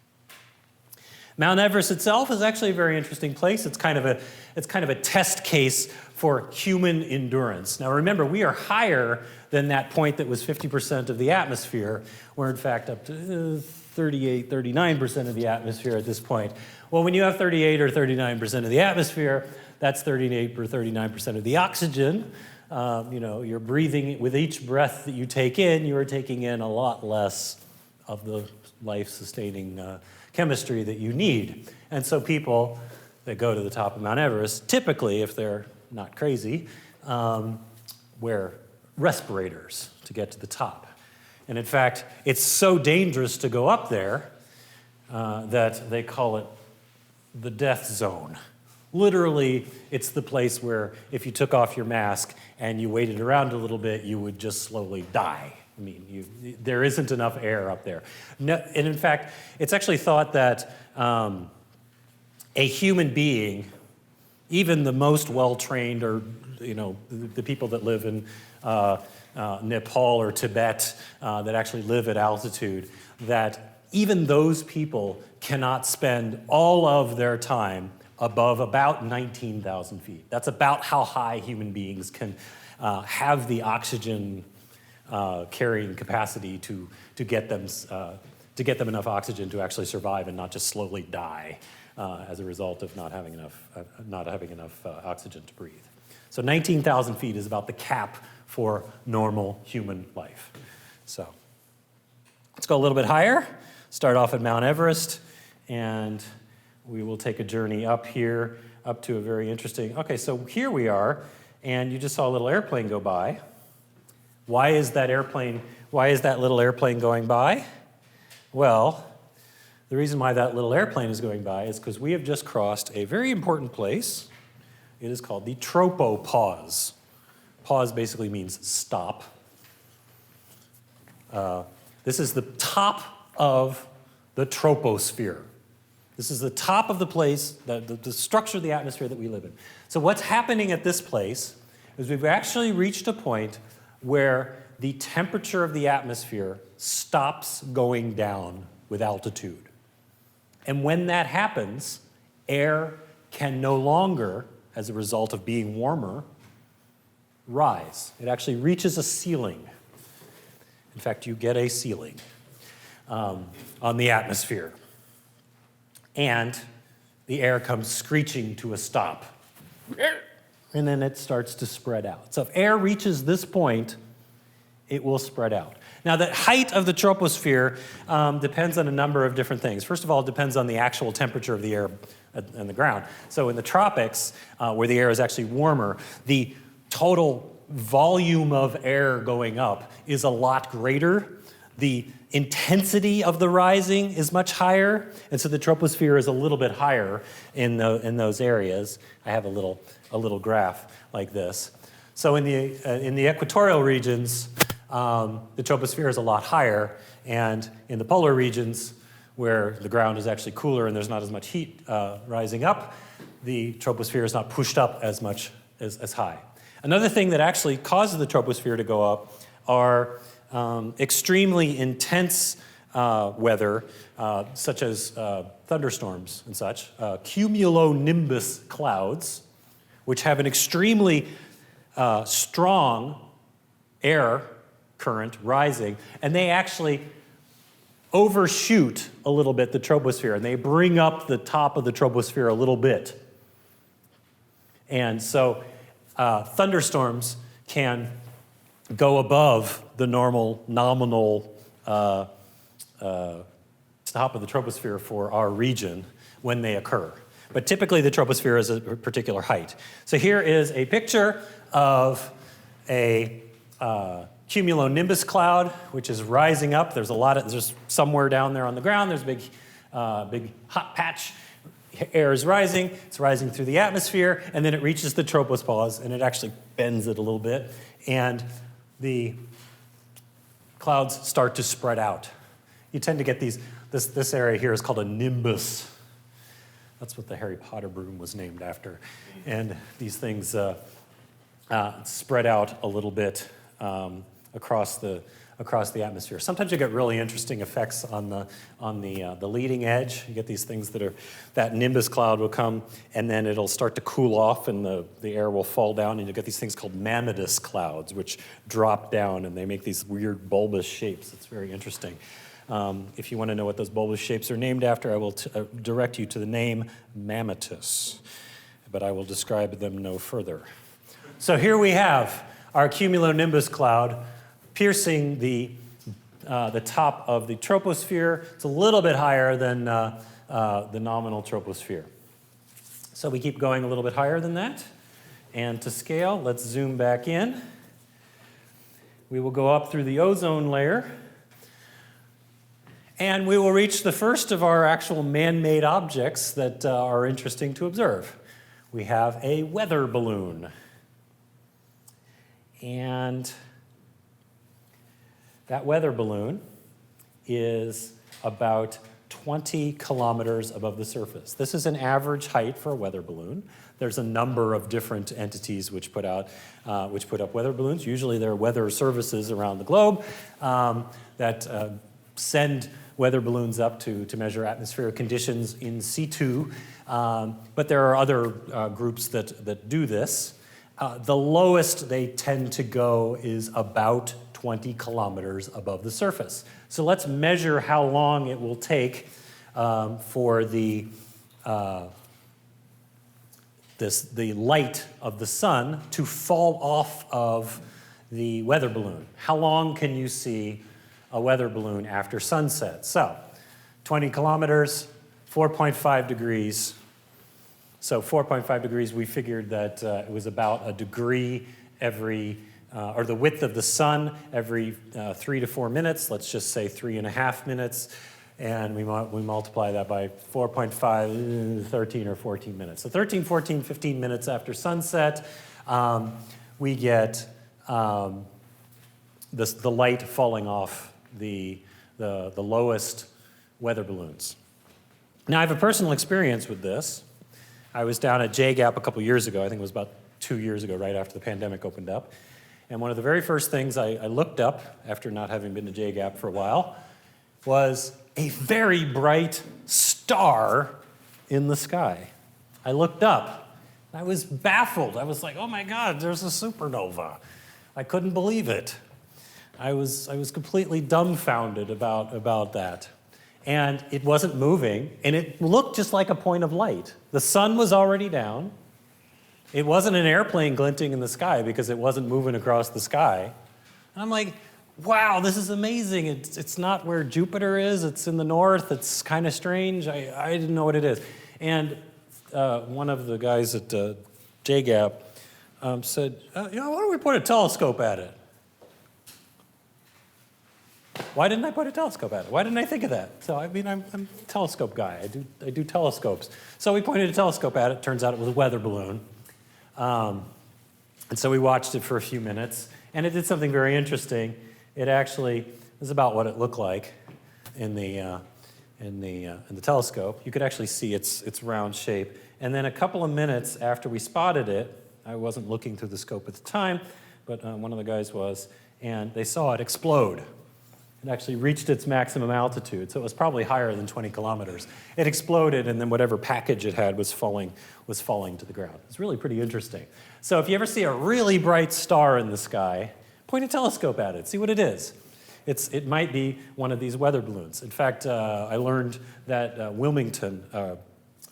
Mount Everest itself is actually a very interesting place. It's kind of a test case for human endurance. Now remember, we are higher than that point that was 50% of the atmosphere. We're in fact up to 38, 39% of the atmosphere at this point. Well, when you have 38 or 39% of the atmosphere, that's 38 or 39% of the oxygen. You're breathing, with each breath that you take in, you are taking in a lot less of the life-sustaining chemistry that you need. And so people that go to the top of Mount Everest, typically, if they're not crazy, wear respirators to get to the top. And in fact, it's so dangerous to go up there that they call it the death zone. Literally, it's the place where if you took off your mask and you waited around a little bit, you would just slowly die. I mean, there isn't enough air up there. No, and in fact, it's actually thought that a human being, even the most well-trained, or the people that live in Nepal or Tibet that actually live at altitude, that even those people cannot spend all of their time above about 19,000 feet. That's about how high human beings can have the oxygen carrying capacity to get them enough oxygen to actually survive and not just slowly die as a result of not having enough oxygen to breathe. So 19,000 feet is about the cap for normal human life. So let's go a little bit higher. Start off at Mount Everest, and we will take a journey up here, up to a very interesting, okay, so here we are, and you just saw a little airplane go by. Why is that little airplane going by? Well, the reason why that little airplane is going by is because we have just crossed a very important place. It is called the tropopause. Pause basically means stop. This is the top of the troposphere. This is the top of the place, the structure of the atmosphere that we live in. So what's happening at this place is we've actually reached a point where the temperature of the atmosphere stops going down with altitude. And when that happens, air can no longer, as a result of being warmer, rise. It actually reaches a ceiling. In fact, you get a ceiling on the atmosphere. And the air comes screeching to a stop. And then it starts to spread out. So if air reaches this point, it will spread out. Now, the height of the troposphere depends on a number of different things. First of all, it depends on the actual temperature of the air on the ground. So in the tropics, where the air is actually warmer, the total volume of air going up is a lot greater. The intensity of the rising is much higher, and so the troposphere is a little bit higher in those areas. I have a little graph like this. So in the equatorial regions, the troposphere is a lot higher, and in the polar regions, where the ground is actually cooler and there's not as much heat rising up, the troposphere is not pushed up as much as high. Another thing that actually causes the troposphere to go up are extremely intense weather, such as thunderstorms and such, cumulonimbus clouds, which have an extremely strong air current rising, and they actually overshoot a little bit the troposphere, and they bring up the top of the troposphere a little bit. And so thunderstorms can go above the normal nominal top of the troposphere for our region when they occur. But typically the troposphere is a particular height. So here is a picture of a cumulonimbus cloud, which is rising up. There's somewhere down there on the ground, there's a big hot patch. Air is rising, it's rising through the atmosphere, and then it reaches the tropopause, and it actually bends it a little bit, and the clouds start to spread out. You tend to get this area here is called a nimbus. That's what the Harry Potter broom was named after. And these things spread out a little bit across the across the atmosphere. Sometimes you get really interesting effects on the leading edge. You get these things that nimbus cloud will come, and then it'll start to cool off, and the air will fall down, and you get these things called mammatus clouds, which drop down, and they make these weird bulbous shapes. It's very interesting. If you want to know what those bulbous shapes are named after, I will direct you to the name mammatus, but I will describe them no further. So here we have our cumulonimbus cloud piercing the top of the troposphere. It's a little bit higher than the nominal troposphere. So we keep going a little bit higher than that. And to scale, let's zoom back in. We will go up through the ozone layer. And we will reach the first of our actual man-made objects that are interesting to observe. We have a weather balloon. And that weather balloon is about 20 kilometers above the surface. This is an average height for a weather balloon. There's a number of different entities which put up weather balloons. Usually there are weather services around the globe that send weather balloons up to measure atmospheric conditions in situ. But there are other groups that do this. The lowest they tend to go is about 20 kilometers above the surface. So let's measure how long it will take for the light of the sun to fall off of the weather balloon. How long can you see a weather balloon after sunset? So 20 kilometers, 4.5 degrees. So 4.5 degrees, we figured that it was about a degree every, or the width of the sun every 3 to 4 minutes. Let's just say 3.5 minutes. And we multiply that by 4.5, 13 or 14 minutes. So 13, 14, 15 minutes after sunset, we get the light falling off the lowest weather balloons. Now, I have a personal experience with this. I was down at JGAP a couple years ago. I think it was about 2 years ago, right after the pandemic opened up. And one of the very first things I looked up, after not having been to JGAP for a while, was a very bright star in the sky. I looked up. I was baffled. I was like, oh my God, there's a supernova. I couldn't believe it. I was completely dumbfounded about that. And it wasn't moving, and it looked just like a point of light. The sun was already down. It wasn't an airplane glinting in the sky because it wasn't moving across the sky. And I'm like, wow, this is amazing. It's not where Jupiter is. It's in the north. It's kind of strange. I didn't know what it is. And one of the guys at JGAP said, why don't we put a telescope at it? Why didn't I put a telescope at it? Why didn't I think of that? So, I mean, I'm a telescope guy. I do telescopes. So we pointed a telescope at it. Turns out it was a weather balloon. And so we watched it for a few minutes, and it did something very interesting. It actually is about what it looked like in the telescope. You could actually see its round shape. And then a couple of minutes after we spotted it, I wasn't looking through the scope at the time, but one of the guys was, and they saw it explode. It actually reached its maximum altitude, so it was probably higher than 20 kilometers. It exploded, and then whatever package it had was falling to the ground. It's really pretty interesting. So if you ever see a really bright star in the sky, point a telescope at it, see what it is. It might be one of these weather balloons. In fact, I learned that Wilmington,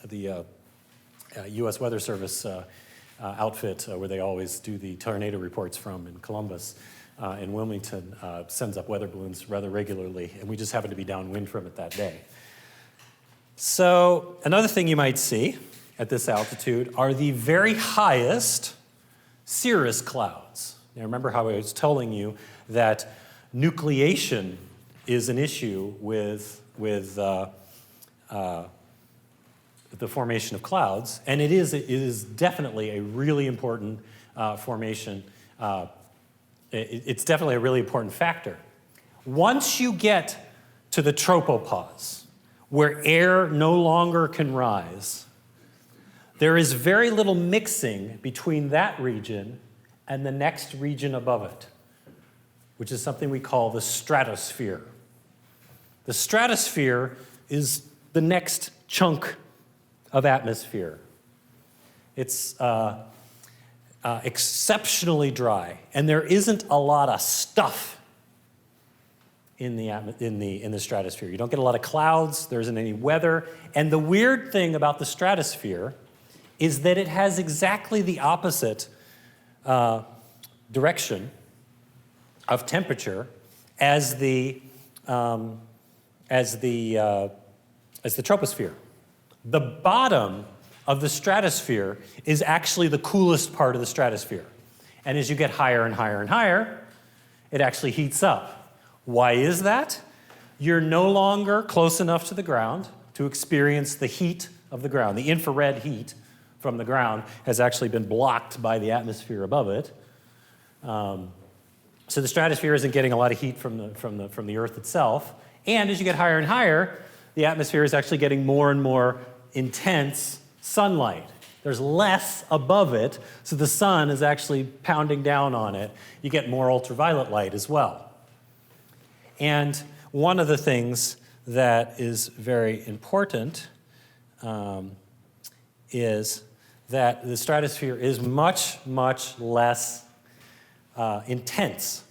the U.S. Weather Service outfit where they always do the tornado reports from in Columbus, in Wilmington, sends up weather balloons rather regularly, and we just happened to be downwind from it that day. So another thing you might see at this altitude are the very highest cirrus clouds. Now remember how I was telling you that nucleation is an issue with the formation of clouds, and it is definitely a really important formation. It's definitely a really important factor. Once you get to the tropopause, where air no longer can rise, there is very little mixing between that region and the next region above it, which is something we call the stratosphere. The stratosphere is the next chunk of atmosphere. It's exceptionally dry, and there isn't a lot of stuff in the stratosphere. You don't get a lot of clouds, there isn't any weather, and the weird thing about the stratosphere is that it has exactly the opposite direction of temperature as the troposphere. The bottom of the stratosphere is actually the coolest part of the stratosphere. And as you get higher and higher and higher, it actually heats up. Why is that? You're no longer close enough to the ground to experience the heat of the ground. The infrared heat from the ground has actually been blocked by the atmosphere above it. So the stratosphere isn't getting a lot of heat from the Earth itself. And as you get higher and higher, the atmosphere is actually getting more and more intense sunlight. There's less above it, so the sun is actually pounding down on it. You get more ultraviolet light as well. And one of the things that is very important is that the stratosphere is much, much less intense,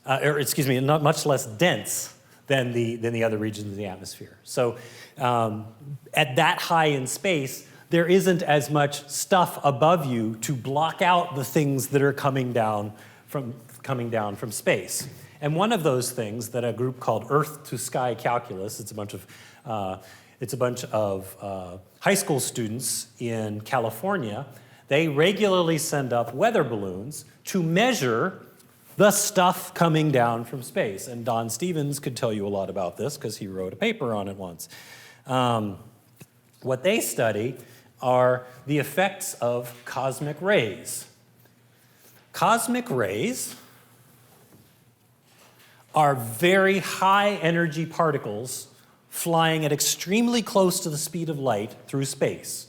not much less dense than the other regions of the atmosphere. So at that high in space, there isn't as much stuff above you to block out the things that are coming down from space. And one of those things that a group called Earth to Sky Calculus, it's a bunch of high school students in California, they regularly send up weather balloons to measure the stuff coming down from space. And Don Stevens could tell you a lot about this because he wrote a paper on it once. What they study are the effects of cosmic rays. Cosmic rays are very high energy particles flying at extremely close to the speed of light through space.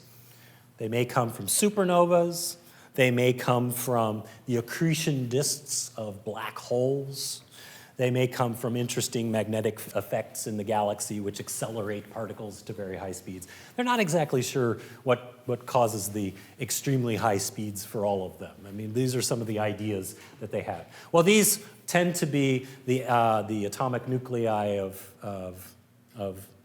They may come from supernovas, they may come from the accretion disks of black holes, they may come from interesting magnetic effects in the galaxy which accelerate particles to very high speeds. They're not exactly sure what causes the extremely high speeds for all of them. I mean, these are some of the ideas that they have. Well, these tend to be the atomic nuclei of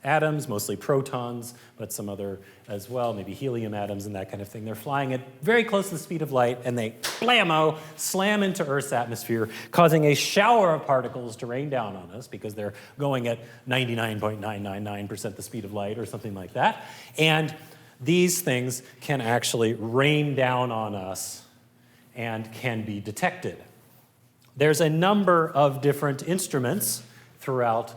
atoms, mostly protons, but some other as well, maybe helium atoms and that kind of thing. They're flying at very close to the speed of light, and they, blammo, slam into Earth's atmosphere, causing a shower of particles to rain down on us because they're going at 99.999% the speed of light or something like that. And these things can actually rain down on us and can be detected. There's a number of different instruments throughout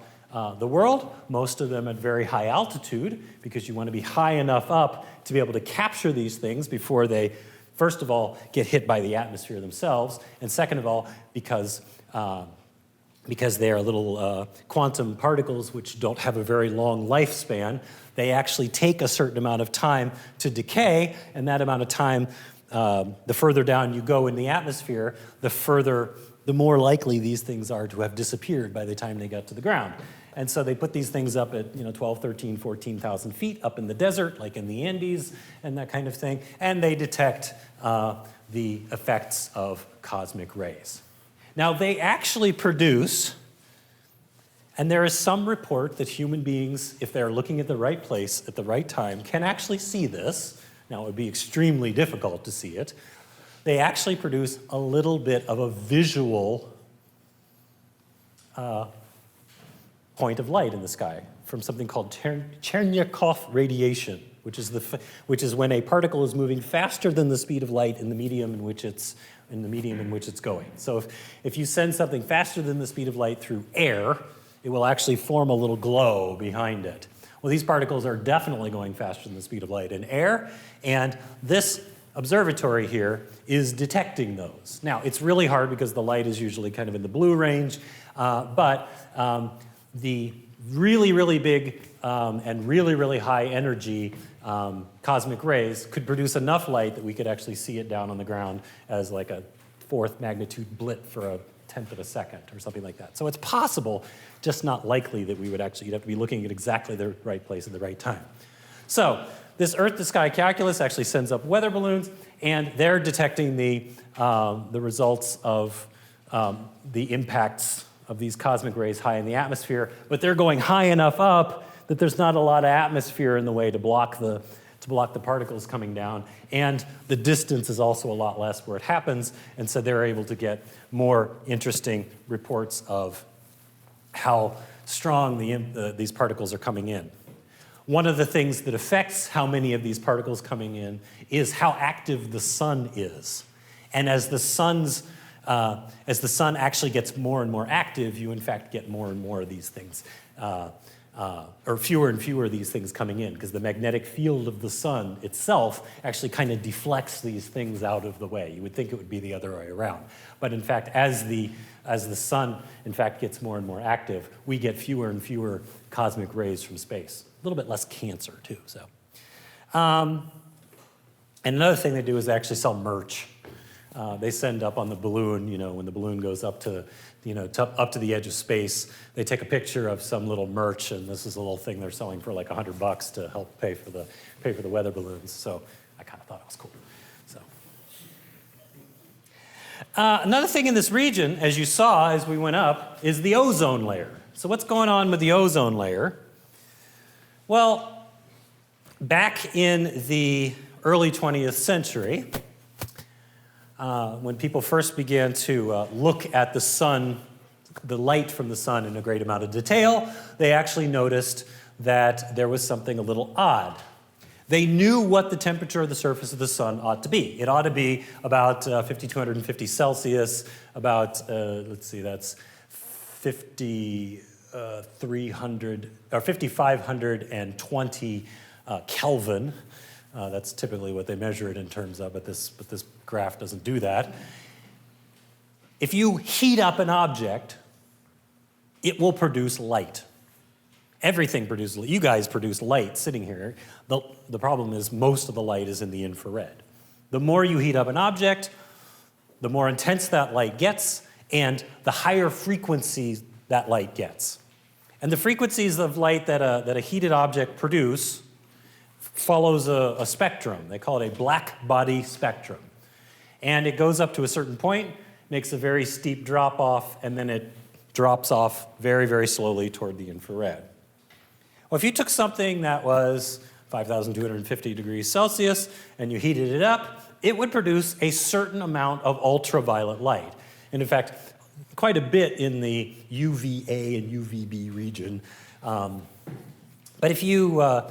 the world, most of them at very high altitude, because you want to be high enough up to be able to capture these things before they, first of all, get hit by the atmosphere themselves, and second of all, because they are little quantum particles which don't have a very long lifespan, they actually take a certain amount of time to decay, and that amount of time, the further down you go in the atmosphere, the more likely these things are to have disappeared by the time they got to the ground. And so they put these things up at 12, 13, 14,000 feet up in the desert, like in the Andes and that kind of thing, and they detect the effects of cosmic rays. Now they actually produce, and there is some report that human beings, if they're looking at the right place at the right time, can actually see this. Now it would be extremely difficult to see it. They actually produce a little bit of a visual point of light in the sky from something called Cherenkov radiation, which is when a particle is moving faster than the speed of light in the medium in which it's going. So if you send something faster than the speed of light through air, it will actually form a little glow behind it. Well, these particles are definitely going faster than the speed of light in air, and this observatory here is detecting those. Now, it's really hard because the light is usually kind of in the blue range, but the really, really big and really, really high energy cosmic rays could produce enough light that we could actually see it down on the ground as like a 4th magnitude blip for tenth of a second or something like that. So it's possible, just not likely that we would actually, you'd have to be looking at exactly the right place at the right time. So this Earth-to-sky calculus actually sends up weather balloons, and they're detecting the results of the impacts of these cosmic rays high in the atmosphere, but they're going high enough up that there's not a lot of atmosphere in the way to block the particles coming down, and the distance is also a lot less where it happens, and so they're able to get more interesting reports of how strong these particles are coming in. One of the things that affects how many of these particles coming in is how active the sun is. And as the sun actually gets more and more active, you in fact get more and more of these things, or fewer and fewer of these things coming in, because the magnetic field of the sun itself actually kind of deflects these things out of the way. You would think it would be the other way around. But in fact, as the sun in fact gets more and more active, we get fewer and fewer cosmic rays from space. A little bit less cancer too, so. And another thing they do is they actually sell merch. They send up on the balloon, when the balloon goes up to, up to the edge of space, they take a picture of some little merch, and this is a little thing they're selling for like $100 to help pay for the weather balloons. So I kind of thought it was cool. So another thing in this region, as you saw as we went up, is the ozone layer. So what's going on with the ozone layer? Well, back in the early 20th century, when people first began to look at the sun, the light from the sun in a great amount of detail, they actually noticed that there was something a little odd. They knew what the temperature of the surface of the sun ought to be. It ought to be about 5,250 Celsius, about, let's see, that's 5,520 Kelvin. That's typically what they measure it in terms of, but this graph doesn't do that. If you heat up an object, it will produce light. Everything produces light. You guys produce light sitting here. The problem is most of the light is in the infrared. The more you heat up an object, the more intense that light gets, and the higher frequencies that light gets. And the frequencies of light that a heated object produce follows a spectrum. They call it a black body spectrum. And it goes up to a certain point, makes a very steep drop off, and then it drops off very, very slowly toward the infrared. Well, if you took something that was 5,250 degrees Celsius and you heated it up, it would produce a certain amount of ultraviolet light. And in fact, quite a bit in the UVA and UVB region. But if you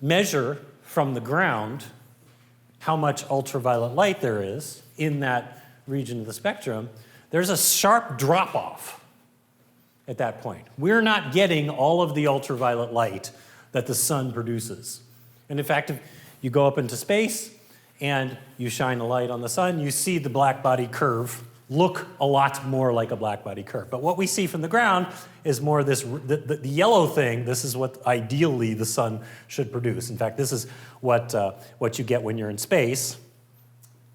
measure from the ground how much ultraviolet light there is in that region of the spectrum, there's a sharp drop-off at that point. We're not getting all of the ultraviolet light that the sun produces. And in fact, if you go up into space and you shine a light on the sun, you see the black body curve look a lot more like a black body curve. But what we see from the ground is more this, the yellow thing. This is what ideally the sun should produce. In fact, this is what you get when you're in space.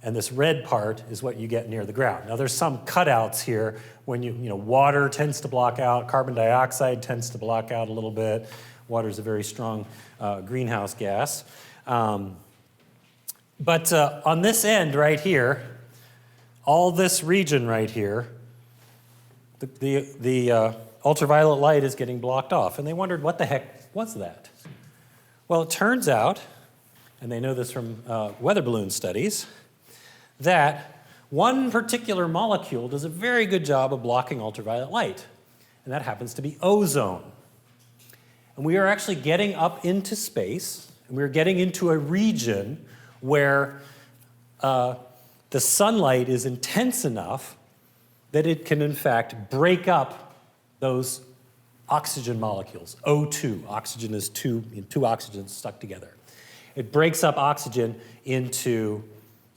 And this red part is what you get near the ground. Now there's some cutouts here when water tends to block out, carbon dioxide tends to block out a little bit. Water is a very strong greenhouse gas. But on this end right here, all this region right here, the ultraviolet light is getting blocked off. And they wondered, what the heck was that? Well, it turns out, and they know this from weather balloon studies, that one particular molecule does a very good job of blocking ultraviolet light, and that happens to be ozone. And we are actually getting up into space, and we're getting into a region where the sunlight is intense enough that it can, in fact, break up those oxygen molecules. O2, oxygen is two oxygens stuck together. It breaks up oxygen into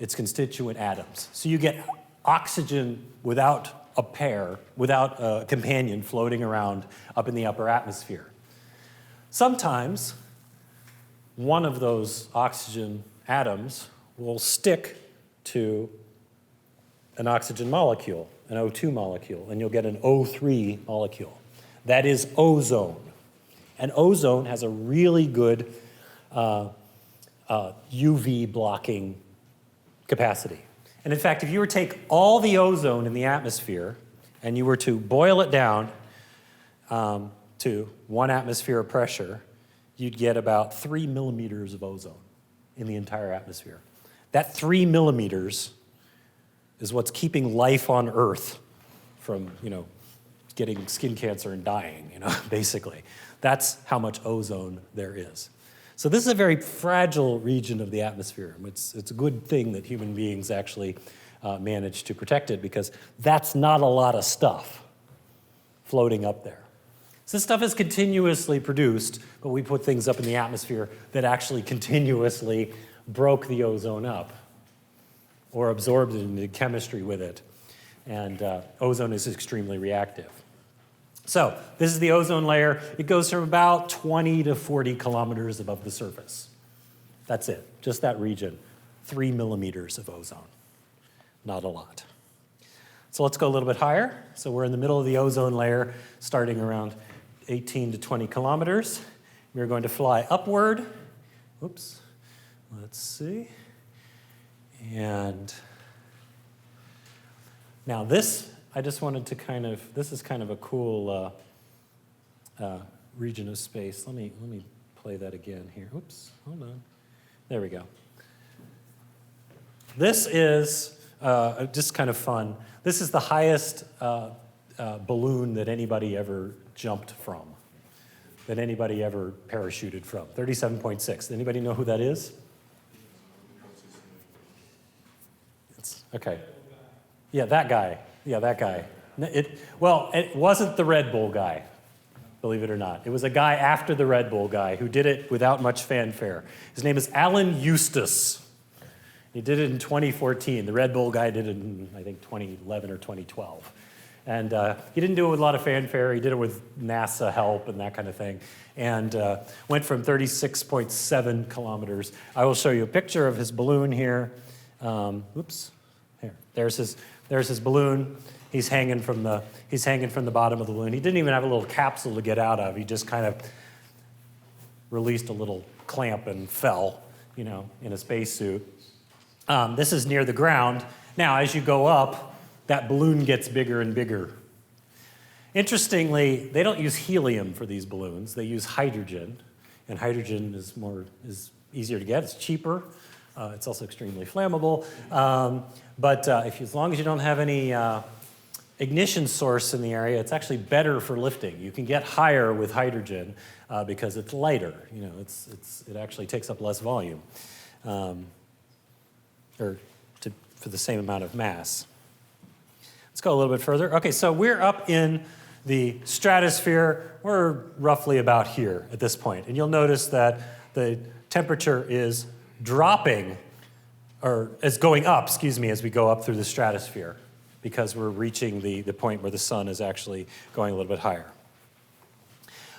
its constituent atoms. So you get oxygen without a pair, without a companion floating around up in the upper atmosphere. Sometimes one of those oxygen atoms will stick to an oxygen molecule. an O2 molecule, and you'll get an O3 molecule. That is ozone. And ozone has a really good UV blocking capacity. And in fact, if you were to take all the ozone in the atmosphere and you were to boil it down to 1 atmosphere of pressure, you'd get about 3 millimeters of ozone in the entire atmosphere. That 3 millimeters is what's keeping life on Earth from, getting skin cancer and dying, basically. That's how much ozone there is. So this is a very fragile region of the atmosphere. It's a good thing that human beings actually manage to protect it, because that's not a lot of stuff floating up there. So this stuff is continuously produced, but we put things up in the atmosphere that actually continuously broke the ozone up or absorbed it into chemistry with it. And ozone is extremely reactive. So this is the ozone layer. It goes from about 20 to 40 kilometers above the surface. That's it, just that region. 3 millimeters of ozone, not a lot. So let's go a little bit higher. So we're in the middle of the ozone layer, starting around 18 to 20 kilometers. We're going to fly upward. Oops, let's see. And now this, I just wanted to this is kind of a cool region of space. Let me play that again here. Oops, hold on. There we go. This is just kind of fun. This is the highest balloon that anybody ever jumped from, that anybody ever parachuted from, 37.6. Anybody know who that is? Okay. Yeah, that guy. Yeah, that guy. It wasn't the Red Bull guy, believe it or not. It was a guy after the Red Bull guy who did it without much fanfare. His name is Alan Eustace. He did it in 2014. The Red Bull guy did it in, I think, 2011 or 2012. And he didn't do it with a lot of fanfare. He did it with NASA help and that kind of thing. And went from 36.7 kilometers. I will show you a picture of his balloon here. Oops. Here. There's his balloon. He's hanging from the bottom of the balloon. He didn't even have a little capsule to get out of. He just kind of released a little clamp and fell, in a spacesuit. This is near the ground. Now, as you go up, that balloon gets bigger and bigger. Interestingly, they don't use helium for these balloons. They use hydrogen, and hydrogen is easier to get. It's cheaper. It's also extremely flammable. But as long as you don't have any ignition source in the area, it's actually better for lifting. You can get higher with hydrogen because it's lighter. It actually takes up less volume, for the same amount of mass. Let's go a little bit further. Okay, so we're up in the stratosphere. We're roughly about here at this point. And you'll notice that the temperature is dropping, or is going up, as we go up through the stratosphere, because we're reaching the point where the sun is actually going a little bit higher.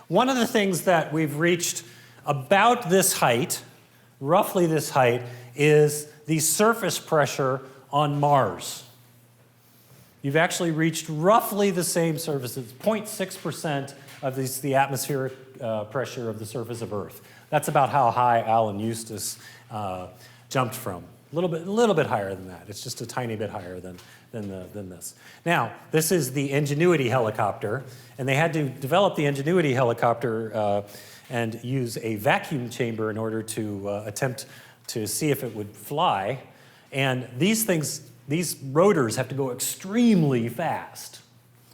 One of the things that we've reached about this height, roughly this height, is the surface pressure on Mars. You've actually reached roughly the same surface. It's 0.6% of the atmospheric pressure of the surface of Earth. That's about how high Alan Eustace jumped from. A little bit higher than that. It's just a tiny bit higher than this. Now, this is the Ingenuity helicopter, and they had to develop the Ingenuity helicopter and use a vacuum chamber in order to attempt to see if it would fly. And these rotors have to go extremely fast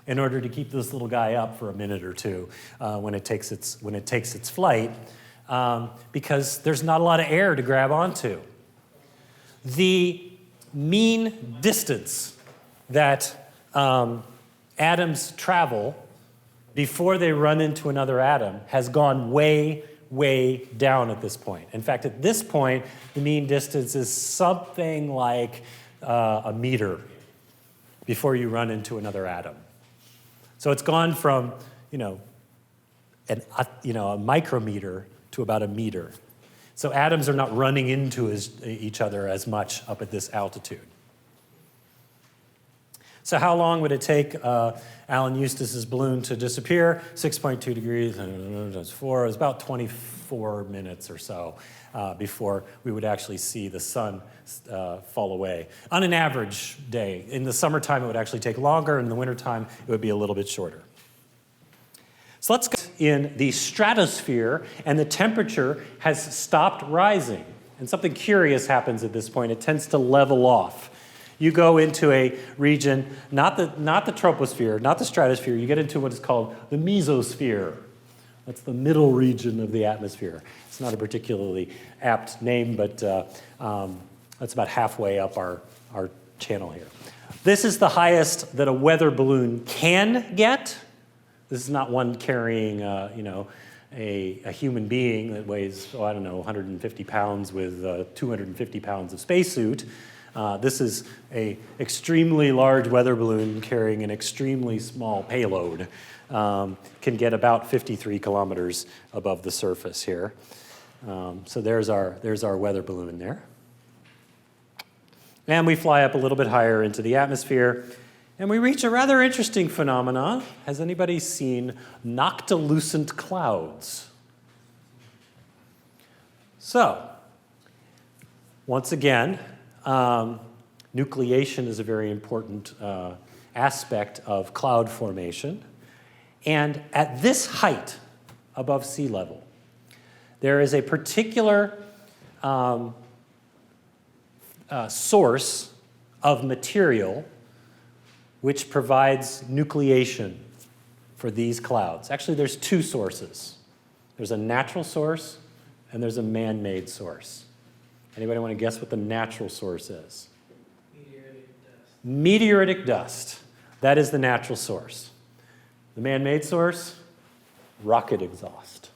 in order to keep this little guy up for a minute or two when it takes its flight, because there's not a lot of air to grab onto. The mean distance that atoms travel before they run into another atom has gone way, way down at this point. In fact, at this point, the mean distance is something like a meter before you run into another atom. So it's gone from, a micrometer to about a meter. So atoms are not running into each other as much up at this altitude. So how long would it take Alan Eustace's balloon to disappear? 6.2 degrees, that's 4. It was about 24 minutes or so before we would actually see the sun fall away. On an average day. In the summertime, it would actually take longer. In the wintertime, it would be a little bit shorter. So let's go in the stratosphere, and the temperature has stopped rising. And something curious happens at this point. It tends to level off. You go into a region, not the troposphere, not the stratosphere, you get into what is called the mesosphere. That's the middle region of the atmosphere. It's not a particularly apt name, but that's about halfway up our channel here. This is the highest that a weather balloon can get. This is not one carrying, a human being that weighs, 150 pounds with 250 pounds of spacesuit. This is an extremely large weather balloon carrying an extremely small payload. Can get about 53 kilometers above the surface here. So there's our weather balloon there. And we fly up a little bit higher into the atmosphere, and we reach a rather interesting phenomenon. Has anybody seen noctilucent clouds? So, once again, nucleation is a very important aspect of cloud formation. And at this height above sea level, there is a particular source of material which provides nucleation for these clouds. Actually, there's two sources. There's a natural source and there's a man-made source. Anybody want to guess what the natural source is? Meteoritic dust. Meteoritic dust. That is the natural source. The man-made source, rocket exhaust.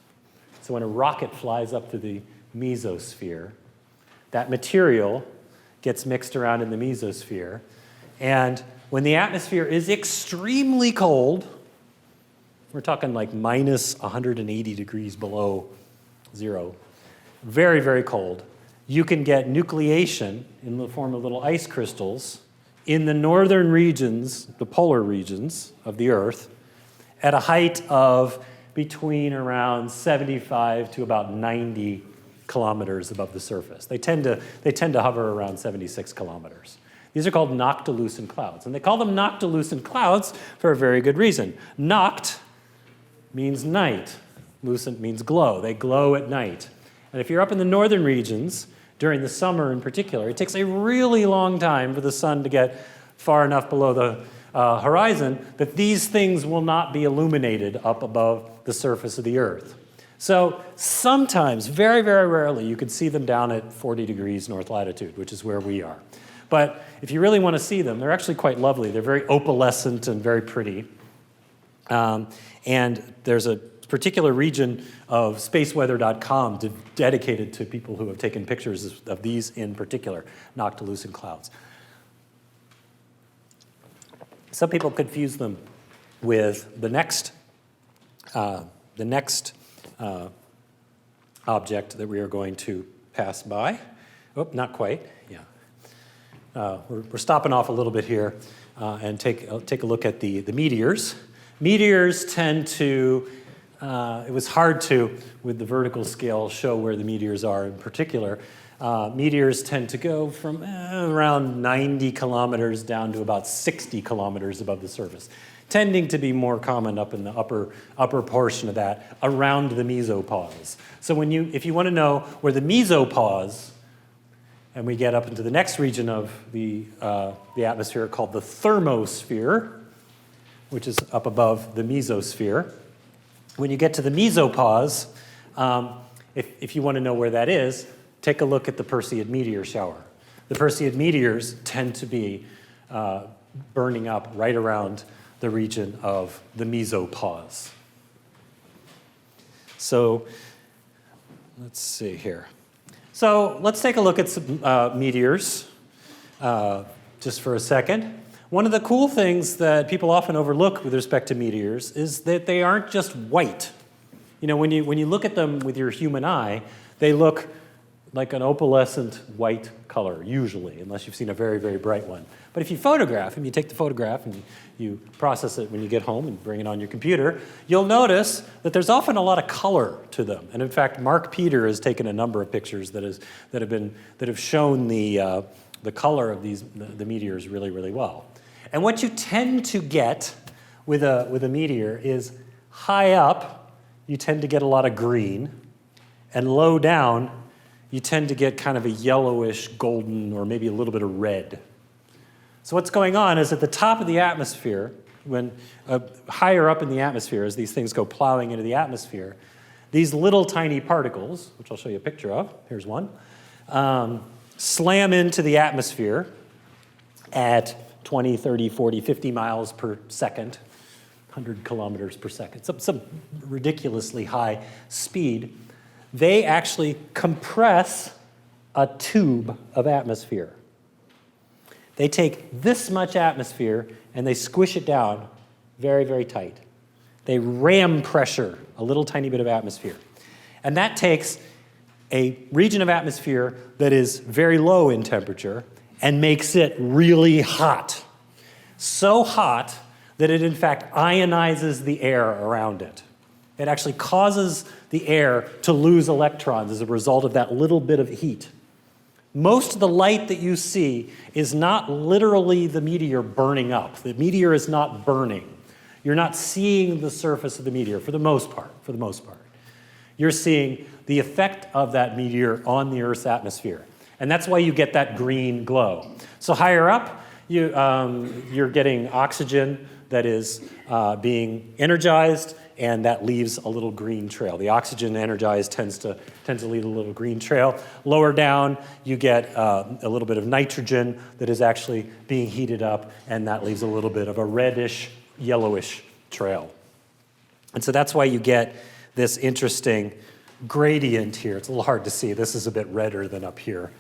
So when a rocket flies up to the mesosphere, that material gets mixed around in the mesosphere, and when the atmosphere is extremely cold, we're talking like minus 180 degrees below zero, very, very cold, you can get nucleation in the form of little ice crystals in the northern regions, the polar regions of the Earth, at a height of between around 75 to about 90 kilometers above the surface. They tend to hover around 76 kilometers. These are called noctilucent clouds, and they call them noctilucent clouds for a very good reason. Noct means night. Lucent means glow. They glow at night. And if you're up in the northern regions, during the summer in particular, it takes a really long time for the sun to get far enough below the horizon that these things will not be illuminated up above the surface of the Earth. So sometimes, very, very rarely, you could see them down at 40 degrees north latitude, which is where we are. But if you really want to see them, they're actually quite lovely. They're very opalescent and very pretty. And there's a particular region of spaceweather.com dedicated to people who have taken pictures of these in particular, noctilucent clouds. Some people confuse them with the next object that we are going to pass by. Oh, not quite. Yeah. We're stopping off a little bit here and take a look at the meteors. Meteors tend to, it was hard to, with the vertical scale, show where the meteors are in particular. Meteors tend to go from around 90 kilometers down to about 60 kilometers above the surface, tending to be more common up in the upper portion of that, around the mesopause. So if you want to know where the mesopause, and we get up into the next region of the atmosphere called the thermosphere, which is up above the mesosphere. When you get to the mesopause, if you want to know where that is, take a look at the Perseid meteor shower. The Perseid meteors tend to be burning up right around the region of the mesopause. So let's see here. So let's take a look at some meteors just for a second. One of the cool things that people often overlook with respect to meteors is that they aren't just white. You know, when you look at them with your human eye, they look like an opalescent white color, usually, unless you've seen a very, very bright one. But if you photograph them, you take the photograph and you process it when you get home and bring it on your computer, you'll notice that there's often a lot of color to them. And in fact, Mark Peter has taken a number of pictures that have shown the color of the meteors really, really well. And what you tend to get with a meteor is high up, you tend to get a lot of green, and low down, you tend to get kind of a yellowish, golden, or maybe a little bit of red. So what's going on is at the top of the atmosphere, when higher up in the atmosphere, as these things go plowing into the atmosphere, these little tiny particles, which I'll show you a picture of, here's one, slam into the atmosphere at 20, 30, 40, 50 miles per second, 100 kilometers per second, some ridiculously high speed. They actually compress a tube of atmosphere. They take this much atmosphere and they squish it down very, very tight. They ram pressure a little tiny bit of atmosphere. And that takes a region of atmosphere that is very low in temperature and makes it really hot. So hot that it in fact ionizes the air around it. It actually causes the air to lose electrons as a result of that little bit of heat. Most of the light that you see is not literally the meteor burning up. The meteor is not burning. You're not seeing the surface of the meteor for the most part. You're seeing the effect of that meteor on the Earth's atmosphere. And that's why you get that green glow. So higher up, you're getting oxygen that is being energized, and that leaves a little green trail. The oxygen energized tends to leave a little green trail. Lower down, you get a little bit of nitrogen that is actually being heated up, and that leaves a little bit of a reddish, yellowish trail. And so that's why you get this interesting gradient here. It's a little hard to see. This is a bit redder than up here.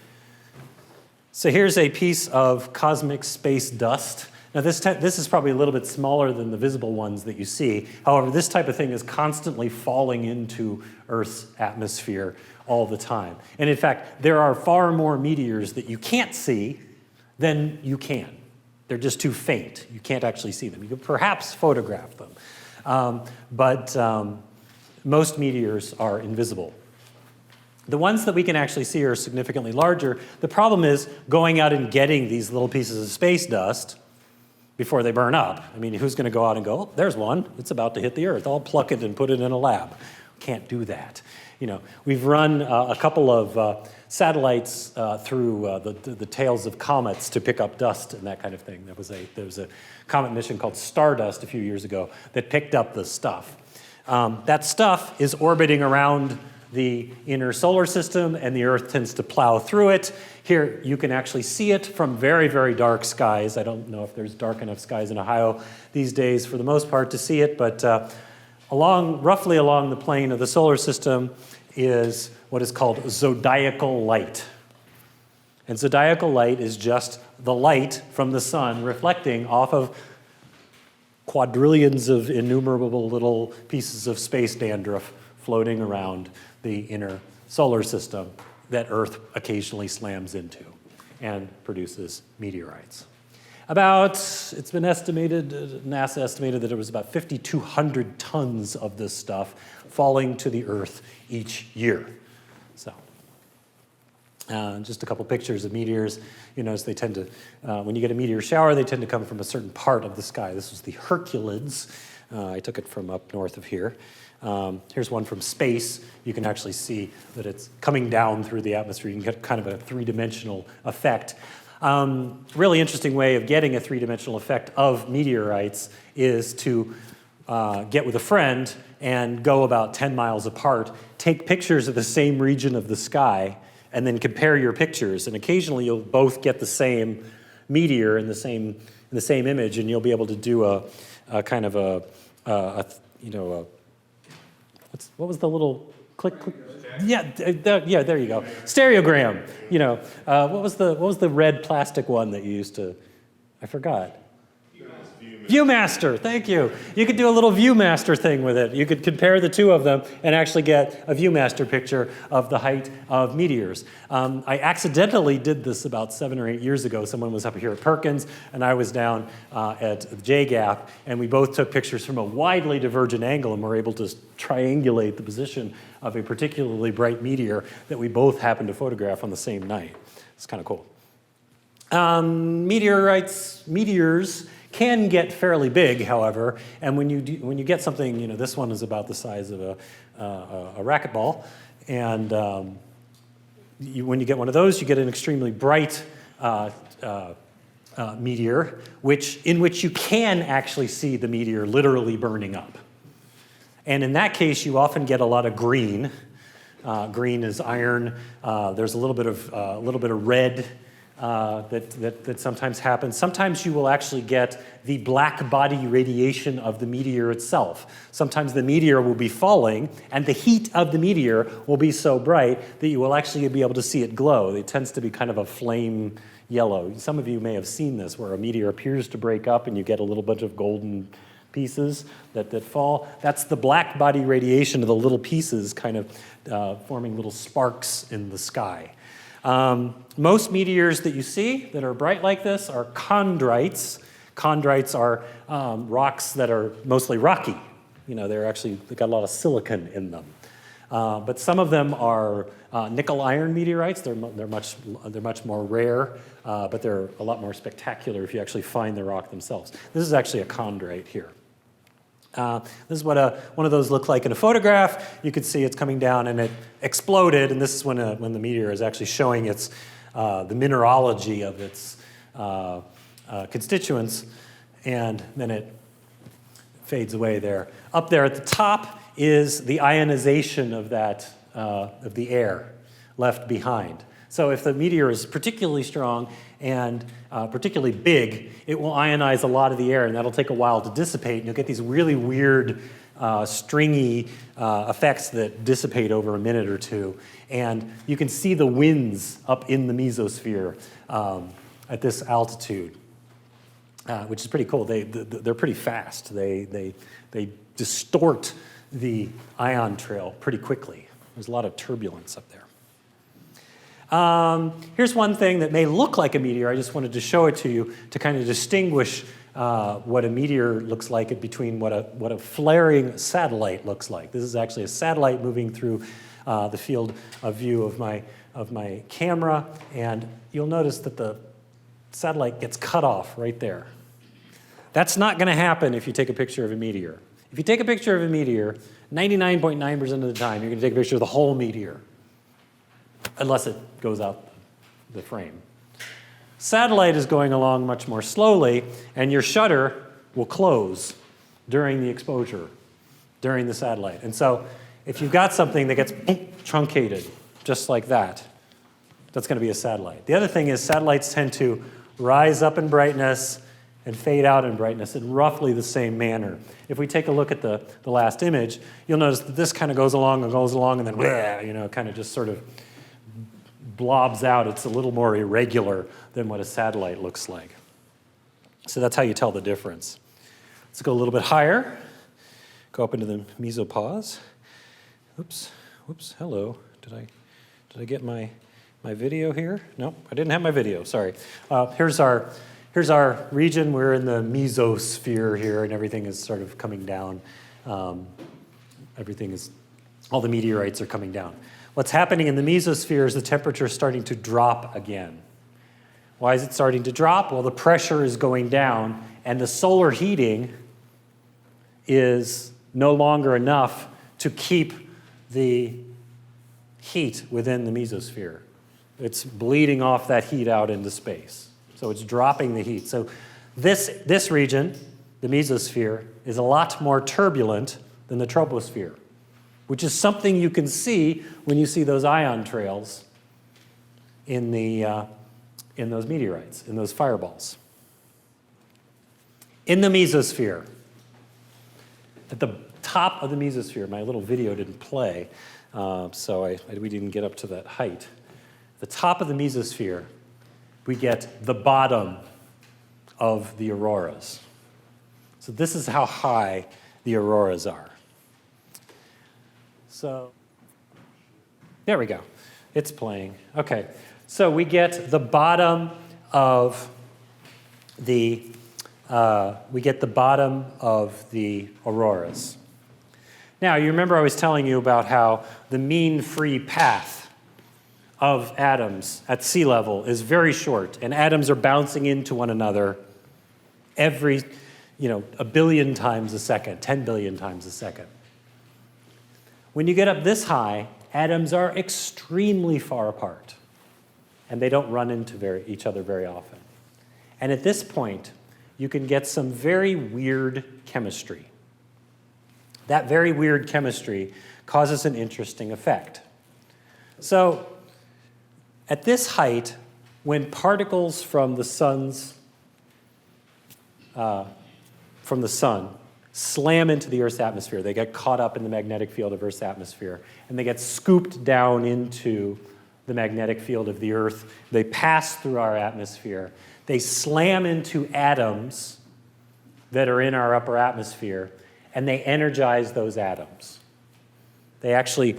So here's a piece of cosmic space dust. Now this is probably a little bit smaller than the visible ones that you see. However, this type of thing is constantly falling into Earth's atmosphere all the time. And in fact, there are far more meteors that you can't see than you can. They're just too faint. You can't actually see them. You could perhaps photograph them. But most meteors are invisible. The ones that we can actually see are significantly larger. The problem is going out and getting these little pieces of space dust before they burn up. I mean, who's going to go out and go, oh, there's one. It's about to hit the Earth. I'll pluck it and put it in a lab. Can't do that. You know, we've run a couple of satellites through the tails of comets to pick up dust and that kind of thing. There was a comet mission called Stardust a few years ago that picked up the stuff. That stuff is orbiting around the inner solar system, and the Earth tends to plow through it. Here, you can actually see it from very, very dark skies. I don't know if there's dark enough skies in Ohio these days for the most part to see it, but roughly along the plane of the solar system is what is called zodiacal light. And zodiacal light is just the light from the sun reflecting off of quadrillions of innumerable little pieces of space dandruff floating around the inner solar system that Earth occasionally slams into and produces meteorites. It's been estimated, NASA estimated that it was about 5,200 tons of this stuff falling to the Earth each year. So, just a couple pictures of meteors. You notice they tend to, when you get a meteor shower, they tend to come from a certain part of the sky. This was the Herculids. I took it from up north of here. Here's one from space. You can actually see that it's coming down through the atmosphere. You can get kind of a three-dimensional effect. Really interesting way of getting a three-dimensional effect of meteorites is to get with a friend and go about 10 miles apart, take pictures of the same region of the sky, and then compare your pictures. And occasionally you'll both get the same meteor in the same image, and you'll be able to do a kind of what was the little click? Yeah, there you go. Stereogram. You know, what was the red plastic one that you used to? I forgot. Viewmaster, thank you. You could do a little Viewmaster thing with it. You could compare the two of them and actually get a Viewmaster picture of the height of meteors. I accidentally did this about 7 or 8 years ago. Someone was up here at Perkins, and I was down at J-Gap, and we both took pictures from a widely divergent angle, and were able to triangulate the position of a particularly bright meteor that we both happened to photograph on the same night. It's kind of cool. Meteors can get fairly big, however, and when you get something, this one is about the size of a racquetball, and when you get one of those, you get an extremely bright meteor, in which you can actually see the meteor literally burning up. And in that case, you often get a lot of green. Green is iron. There's a little bit of red. That sometimes happens. Sometimes you will actually get the black body radiation of the meteor itself. Sometimes the meteor will be falling, and the heat of the meteor will be so bright that you will actually be able to see it glow. It tends to be kind of a flame yellow. Some of you may have seen this, where a meteor appears to break up, and you get a little bunch of golden pieces that fall. That's the black body radiation of the little pieces kind of forming little sparks in the sky. Most meteors that you see that are bright like this are chondrites. Chondrites are rocks that are mostly rocky. They've got a lot of silicon in them. But some of them are nickel-iron meteorites. They're much more rare, but they're a lot more spectacular if you actually find the rock themselves. This is actually a chondrite here. This is what one of those looked like in a photograph. You could see it's coming down and it exploded, and this is when the meteor is actually showing the mineralogy of its constituents, and then it fades away there. Up there at the top is the ionization of the air left behind. So if the meteor is particularly strong and particularly big, it will ionize a lot of the air, and that'll take a while to dissipate, and you'll get these really weird, stringy effects that dissipate over a minute or two. And you can see the winds up in the mesosphere at this altitude, which is pretty cool. They're pretty fast. They distort the ion trail pretty quickly. There's a lot of turbulence up there. Here's one thing that may look like a meteor. I just wanted to show it to you to kind of distinguish what a meteor looks like between what a flaring satellite looks like. This is actually a satellite moving through the field of view of my camera, and you'll notice that the satellite gets cut off right there. That's not going to happen if you take a picture of a meteor. If you take a picture of a meteor, 99.9% of the time, you're going to take a picture of the whole meteor, unless it goes out the frame. Satellite is going along much more slowly, and your shutter will close during the exposure, during the satellite. And so if you've got something that gets truncated, just like that, that's going to be a satellite. The other thing is satellites tend to rise up in brightness and fade out in brightness in roughly the same manner. If we take a look at the last image, you'll notice that this kind of goes along, and then kind of just sort of blobs out. It's a little more irregular than what a satellite looks like. So that's how you tell the difference. Let's go a little bit higher. Go up into the mesopause. Oops, hello. Did I get my video here? No, I didn't have my video, sorry. Here's our region. We're in the mesosphere here, and everything is sort of coming down. All the meteorites are coming down. What's happening in the mesosphere is the temperature is starting to drop again. Why is it starting to drop? Well, the pressure is going down, and the solar heating is no longer enough to keep the heat within the mesosphere. It's bleeding off that heat out into space. So it's dropping the heat. So this region, the mesosphere, is a lot more turbulent than the troposphere, which is something you can see when you see those ion trails in those meteorites, in those fireballs. In the mesosphere, at the top of the mesosphere, my little video didn't play, so we didn't get up to that height. The top of the mesosphere, we get the bottom of the auroras. So this is how high the auroras are. So there we go. It's playing. Okay. So we get the bottom of the auroras. Now, you remember I was telling you about how the mean free path of atoms at sea level is very short, and atoms are bouncing into one another every, a billion times a second, 10 billion times a second. When you get up this high, atoms are extremely far apart, and they don't run into each other very often. And at this point, you can get some very weird chemistry. That very weird chemistry causes an interesting effect. So, at this height, when particles from the sun slam into the Earth's atmosphere, they get caught up in the magnetic field of Earth's atmosphere, and they get scooped down into the magnetic field of the Earth. They pass through our atmosphere. They slam into atoms that are in our upper atmosphere, and they energize those atoms. They actually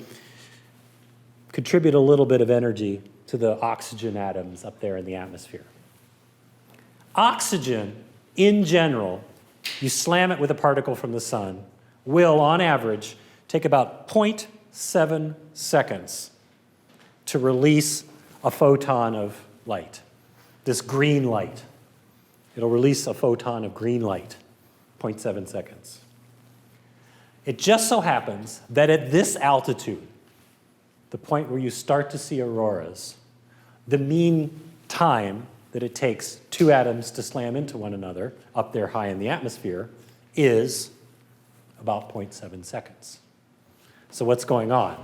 contribute a little bit of energy to the oxygen atoms up there in the atmosphere. Oxygen, in general, you slam it with a particle from the sun, will, on average, take about 0.7 seconds to release a photon of light, this green light. It'll release a photon of green light, 0.7 seconds. It just so happens that at this altitude, the point where you start to see auroras, the mean time that it takes two atoms to slam into one another up there high in the atmosphere is about 0.7 seconds. So what's going on?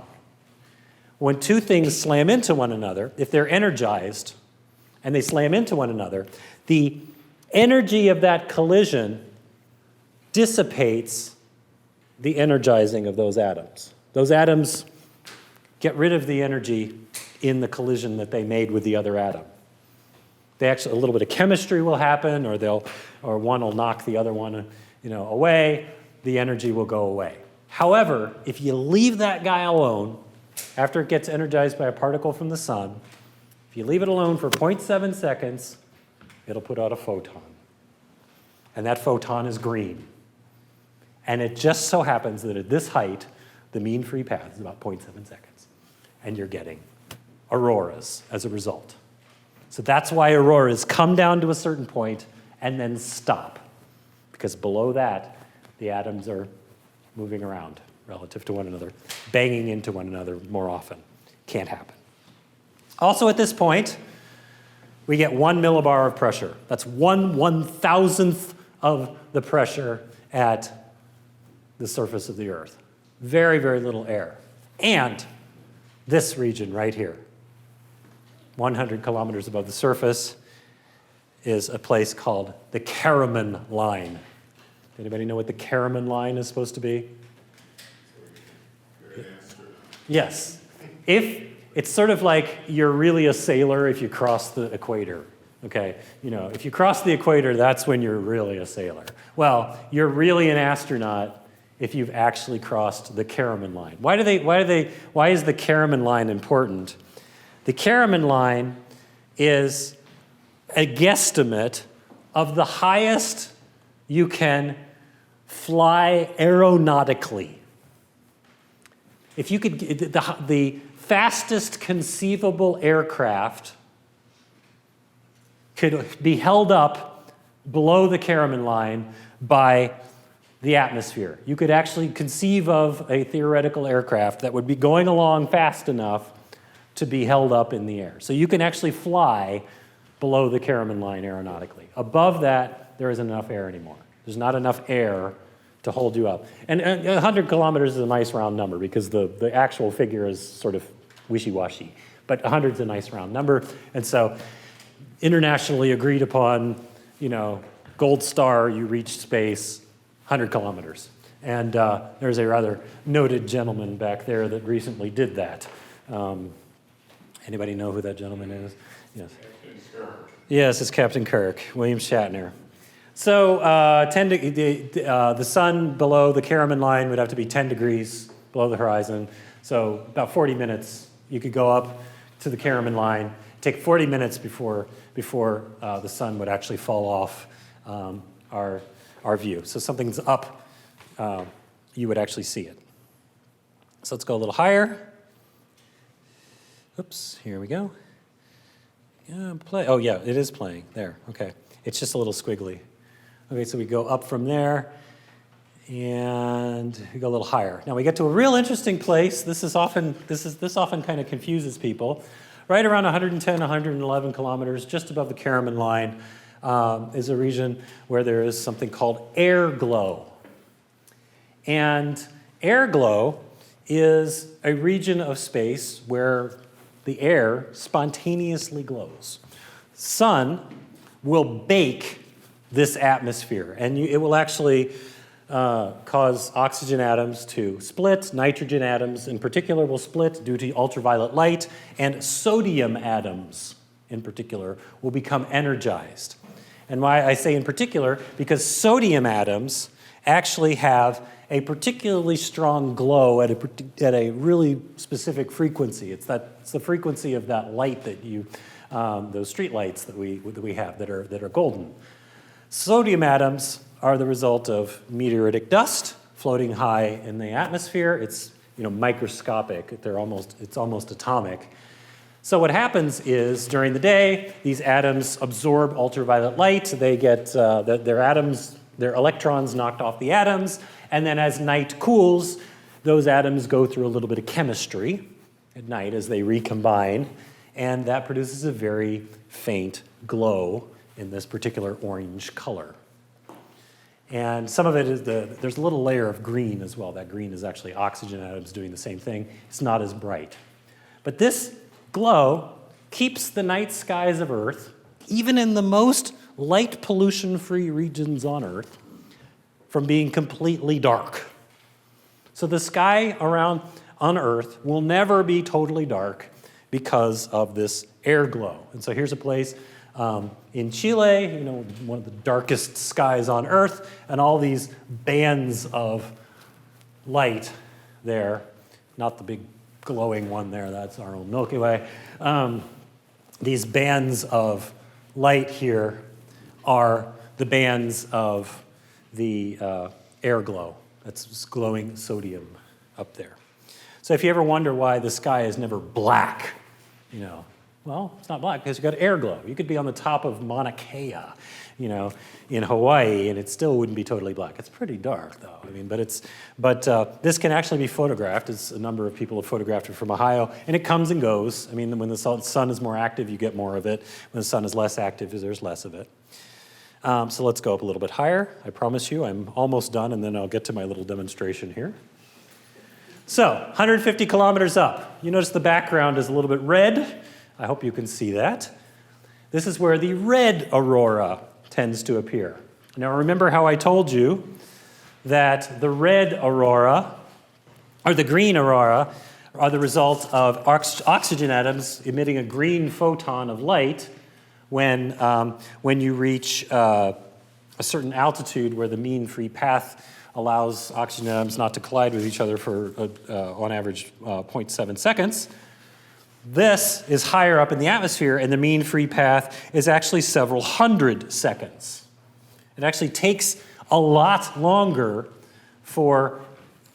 When two things slam into one another, if they're energized and they slam into one another, the energy of that collision dissipates the energizing of those atoms. Those atoms get rid of the energy in the collision that they made with the other atom. They actually, a little bit of chemistry will happen, or one will knock the other one, away. The energy will go away. However, if you leave that guy alone, after it gets energized by a particle from the sun, if you leave it alone for 0.7 seconds, it'll put out a photon. And that photon is green. And it just so happens that at this height, the mean free path is about 0.7 seconds. And you're getting auroras as a result. So that's why auroras come down to a certain point and then stop. Because below that, the atoms are moving around relative to one another, banging into one another more often. Can't happen. Also at this point, we get 1 millibar of pressure. That's 1/1000th of the pressure at the surface of the Earth. Very, very little air. And this region right here, 100 kilometers above the surface, is a place called the Karaman line. Anybody know what the Karaman line is supposed to be? Yes. It's sort of like you're really a sailor if you cross the equator. Okay, if you cross the equator, that's when you're really a sailor. Well, you're really an astronaut if you've actually crossed the Karaman line. Why is the Karaman line important? The Karaman line is a guesstimate of the highest you can fly aeronautically. If you could, the fastest conceivable aircraft could be held up below the Karaman line by the atmosphere. You could actually conceive of a theoretical aircraft that would be going along fast enough to be held up in the air. So you can actually fly below the Karaman line aeronautically. Above that, there isn't enough air anymore. There's not enough air to hold you up. And 100 kilometers is a nice round number because the actual figure is sort of wishy-washy. But 100 is a nice round number. And so internationally agreed upon, gold star, you reached space, 100 kilometers. And there's a rather noted gentleman back there that recently did that. Anybody know who that gentleman is? Yes. Captain Kirk. Yes, it's Captain Kirk, William Shatner. So the sun below the Karaman line would have to be 10 degrees below the horizon. So about 40 minutes, you could go up to the Karaman line, take 40 minutes before the sun would actually fall off our view. So something's up, you would actually see it. So let's go a little higher. Oops, here we go. Yeah, play. Oh yeah, it is playing there. Okay, it's just a little squiggly. Okay, so we go up from there, and we go a little higher. Now we get to a real interesting place. This often kind of confuses people. Right around 110, 111 kilometers, just above the Karaman line, is a region where there is something called air glow. And air glow is a region of space where the air spontaneously glows. Sun will bake this atmosphere, and it will actually cause oxygen atoms to split. Nitrogen atoms in particular will split due to ultraviolet light, and sodium atoms in particular will become energized. And why I say in particular, because sodium atoms actually have a particularly strong glow at a really specific frequency. It's the frequency of that light that those street lights that we have that are golden. Sodium atoms are the result of meteoritic dust floating high in the atmosphere. It's microscopic. It's almost atomic. So what happens is during the day, these atoms absorb ultraviolet light. They get their electrons knocked off the atoms, and then as night cools, those atoms go through a little bit of chemistry at night as they recombine, and that produces a very faint glow in this particular orange color. And some of it is there's a little layer of green as well. That green is actually oxygen atoms doing the same thing. It's not as bright. But this glow keeps the night skies of Earth, even in the most light pollution-free regions on Earth, from being completely dark. So the sky around on Earth will never be totally dark because of this air glow. And so here's a place in Chile, one of the darkest skies on Earth, and all these bands of light there, not the big glowing one there, that's our own Milky Way. These bands of light here are the bands of the air glow. That's glowing sodium up there. So if you ever wonder why the sky is never black, well, it's not black because you've got air glow. You could be on the top of Mauna Kea, in Hawaii, and it still wouldn't be totally black. It's pretty dark, though. But this can actually be photographed. As a number of people have photographed it from Ohio, and it comes and goes. When the sun is more active, you get more of it. When the sun is less active, there's less of it. So let's go up a little bit higher. I promise you, I'm almost done, and then I'll get to my little demonstration here. So, 150 kilometers up. You notice the background is a little bit red. I hope you can see that. This is where the red aurora tends to appear. Now remember how I told you that the red aurora, or the green aurora, are the result of oxygen atoms emitting a green photon of light when you reach a certain altitude where the mean free path allows oxygen atoms not to collide with each other for, on average, 0.7 seconds. This is higher up in the atmosphere, and the mean free path is actually several hundred seconds. It actually takes a lot longer for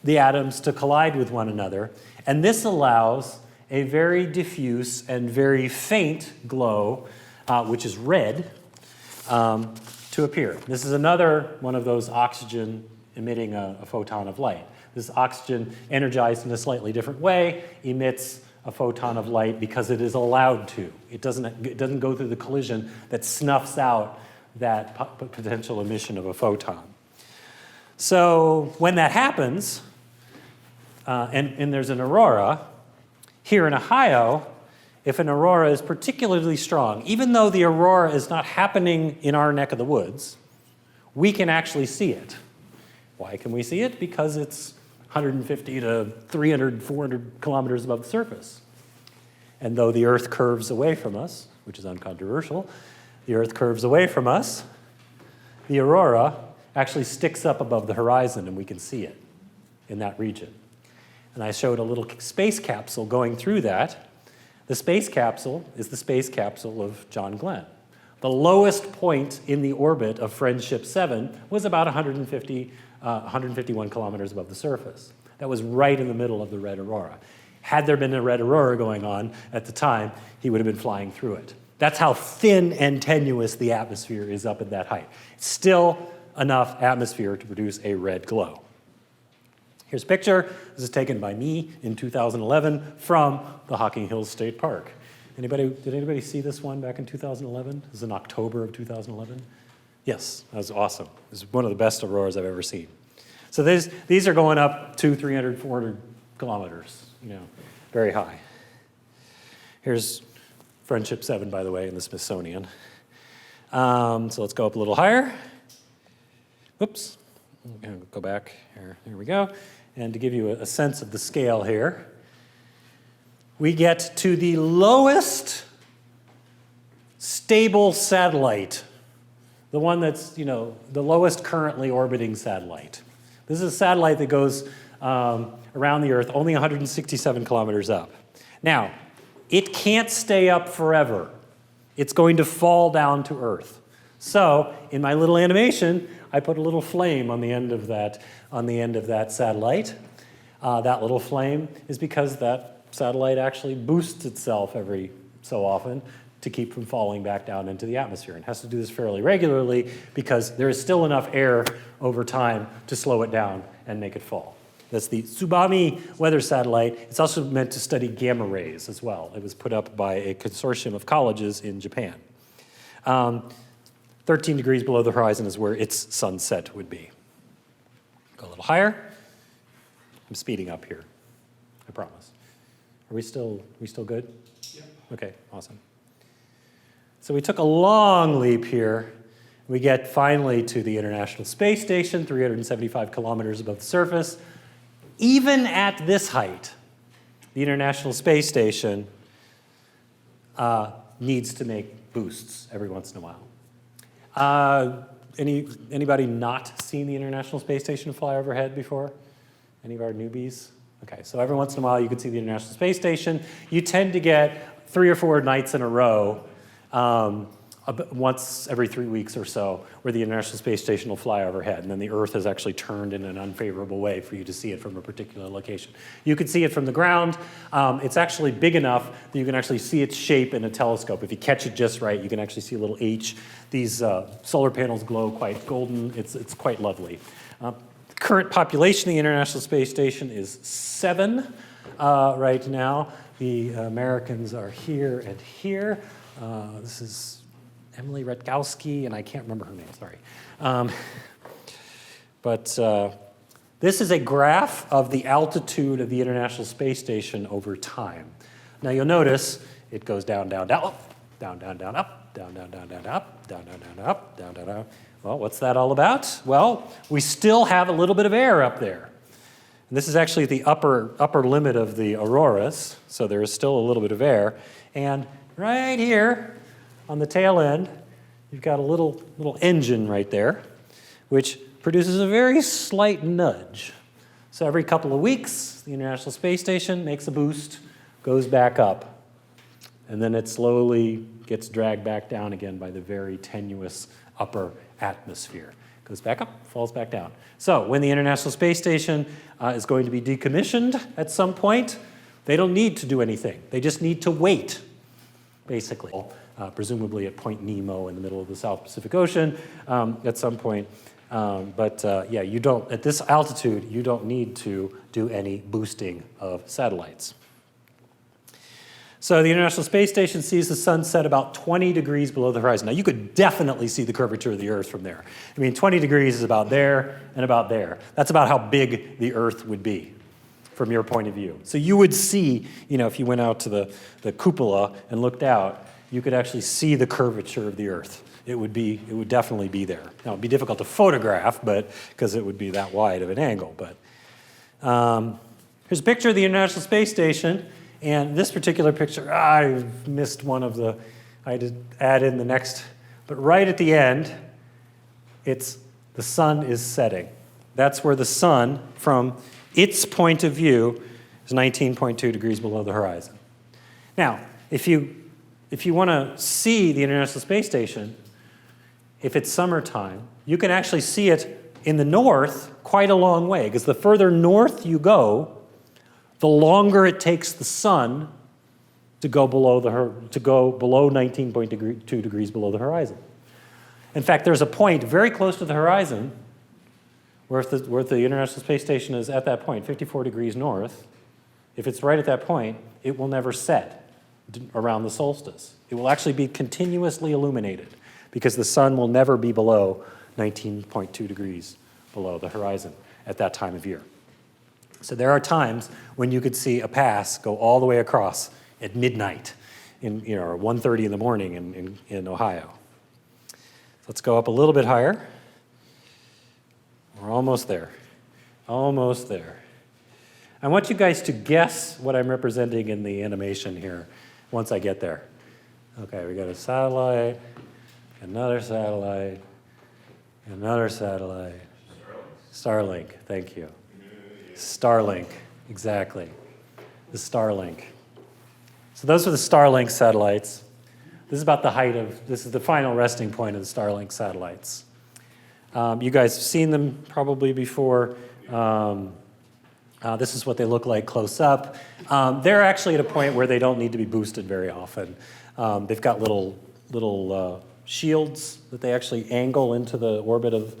the atoms to collide with one another, and this allows a very diffuse and very faint glow, which is red, to appear. This is another one of those oxygen emitting a photon of light. This oxygen, energized in a slightly different way, emits a photon of light because it is allowed to. It doesn't go through the collision that snuffs out that potential emission of a photon. So when that happens, and there's an aurora, here in Ohio, if an aurora is particularly strong, even though the aurora is not happening in our neck of the woods, we can actually see it. Why can we see it? Because it's 150 to 300, 400 kilometers above the surface. And though the Earth curves away from us, which is uncontroversial, the Earth curves away from us, the aurora actually sticks up above the horizon, and we can see it in that region. And I showed a little space capsule going through that. The space capsule is the space capsule of John Glenn. The lowest point in the orbit of Friendship 7 was about 151 kilometers above the surface. That was right in the middle of the red aurora. Had there been a red aurora going on at the time, he would have been flying through it. That's how thin and tenuous the atmosphere is up at that height. It's still enough atmosphere to produce a red glow. Here's a picture. This is taken by me in 2011 from the Hocking Hills State Park. Did anybody see this one back in 2011? This is in October of 2011. Yes, that was awesome. This is one of the best auroras I've ever seen. So these are going up 200, 300, 400 kilometers, very high. Here's Friendship 7, by the way, in the Smithsonian. So let's go up a little higher. Whoops. Go back. Here we go. And to give you a sense of the scale here, we get to the lowest stable satellite, the one that's, the lowest currently orbiting satellite. This is a satellite that goes around the Earth only 167 kilometers up. Now, it can't stay up forever. It's going to fall down to Earth. So, in my little animation, I put a little flame on the end of that satellite. That little flame is because that satellite actually boosts itself every so often to keep from falling back down into the atmosphere. And has to do this fairly regularly because there is still enough air over time to slow it down and make it fall. That's the Tsubame weather satellite. It's also meant to study gamma rays as well. It was put up by a consortium of colleges in Japan. 13 degrees below the horizon is where its sunset would be. Go a little higher. I'm speeding up here, I promise. Are we still good? Yep. Okay, awesome. So we took a long leap here. We get finally to the International Space Station, 375 kilometers above the surface. Even at this height, the International Space Station needs to make boosts every once in a while. Anybody not seen the International Space Station fly overhead before? Any of our newbies? Okay, so every once in a while you can see the International Space Station. You tend to get 3 or 4 nights in a row, once every 3 weeks or so, where the International Space Station will fly overhead, and then the Earth has actually turned in an unfavorable way for you to see it from a particular location. You can see it from the ground. It's actually big enough that you can actually see its shape in a telescope. If you catch it just right, you can actually see a little H. These solar panels glow quite golden. It's quite lovely. Current population of the International Space Station is 7 right now. The Americans are here and here. This is Emily Rutkowski, and I can't remember her name, sorry. But this is a graph of the altitude of the International Space Station over time. Now you'll notice it goes down, down, down, up, down, down, down, up, down, down, down, down, up, down, down, down, up, down, down, down. Well, what's that all about? Well, we still have a little bit of air up there. And this is actually the upper limit of the auroras, so there is still a little bit of air. And right here on the tail end, you've got a little engine right there, which produces a very slight nudge. So every couple of weeks, the International Space Station makes a boost, goes back up, and then it slowly gets dragged back down again by the very tenuous upper atmosphere. Goes back up, falls back down. So when the International Space Station is going to be decommissioned at some point, they don't need to do anything. They just need to wait, basically. Presumably at Point Nemo in the middle of the South Pacific Ocean at some point. Yeah, you don't, at this altitude, you don't need to do any boosting of satellites. So the International Space Station sees the sun set about 20 degrees below the horizon. Now, you could definitely see the curvature of the Earth from there. I mean, 20 degrees is about there and about there. That's about how big the Earth would be from your point of view. So you would see, if you went out to the cupola and looked out, you could actually see the curvature of the Earth. It would definitely be there. Now, it'd be difficult to photograph, but because it would be that wide of an angle. But here's a picture of the International Space Station. And this particular picture, I've missed one of I had to add in the next, but right at the end, It's the sun is setting. That's where the sun, from its point of view, is 19.2 degrees below the horizon. Now, if you want to see the International Space Station, if it's summertime, you can actually see it in the north quite a long way, because the further north you go, the longer it takes the sun to go below 19.2 degrees below the horizon. In fact, there's a point very close to the horizon where if the International Space Station is at that point, 54 degrees north, if it's right at that point, it will never set around the solstice. It will actually be continuously illuminated because the sun will never be below 19.2 degrees below the horizon at that time of year. So there are times when you could see a pass go all the way across at midnight, or 1:30 in the morning in Ohio. Let's go up a little bit higher. We're almost there. Almost there. I want you guys to guess what I'm representing in the animation here once I get there. Okay, we got a satellite, another satellite, another satellite. Starlink, thank you. Starlink, exactly. The Starlink. So those are the Starlink satellites. This is about the height of, this is the final resting point of the Starlink satellites. You guys have seen them probably before. This is what they look like close up. They're actually at a point where they don't need to be boosted very often. They've got little shields that they actually angle into the orbit of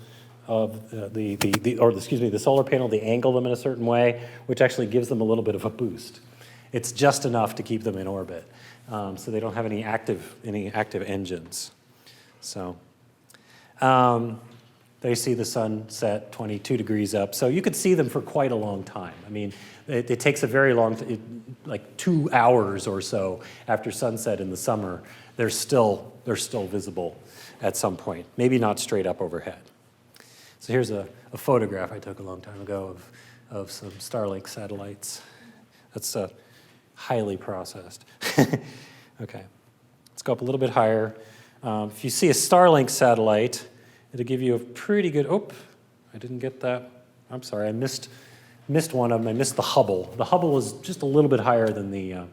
the solar panel. They angle them in a certain way, which actually gives them a little bit of a boost. It's just enough to keep them in orbit, so they don't have any active engines. So they see the sun set 22 degrees up, so you could see them for quite a long time. I mean, it takes a very long, like 2 hours or so after sunset in the summer. They're still visible at some point. Maybe not straight up overhead. So here's a photograph I took a long time ago of some Starlink satellites. That's highly processed. Okay, let's go up a little bit higher. If you see a Starlink satellite, it'll give you a pretty good, I didn't get that. I'm sorry, I missed one of them. I missed the Hubble. The Hubble is just a little bit higher than the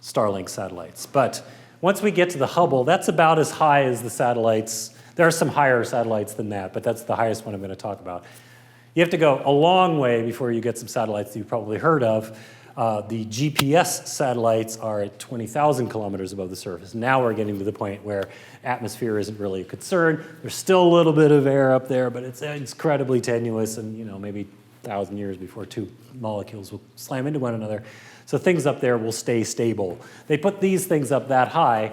Starlink satellites. But once we get to the Hubble, that's about as high as the satellites. There are some higher satellites than that, but that's the highest one I'm going to talk about. You have to go a long way before you get some satellites that you've probably heard of. The GPS satellites are at 20,000 kilometers above the surface. Now we're getting to the point where atmosphere isn't really a concern. There's still a little bit of air up there, but it's incredibly tenuous, and maybe 1,000 years before two molecules will slam into one another. So things up there will stay stable. They put these things up that high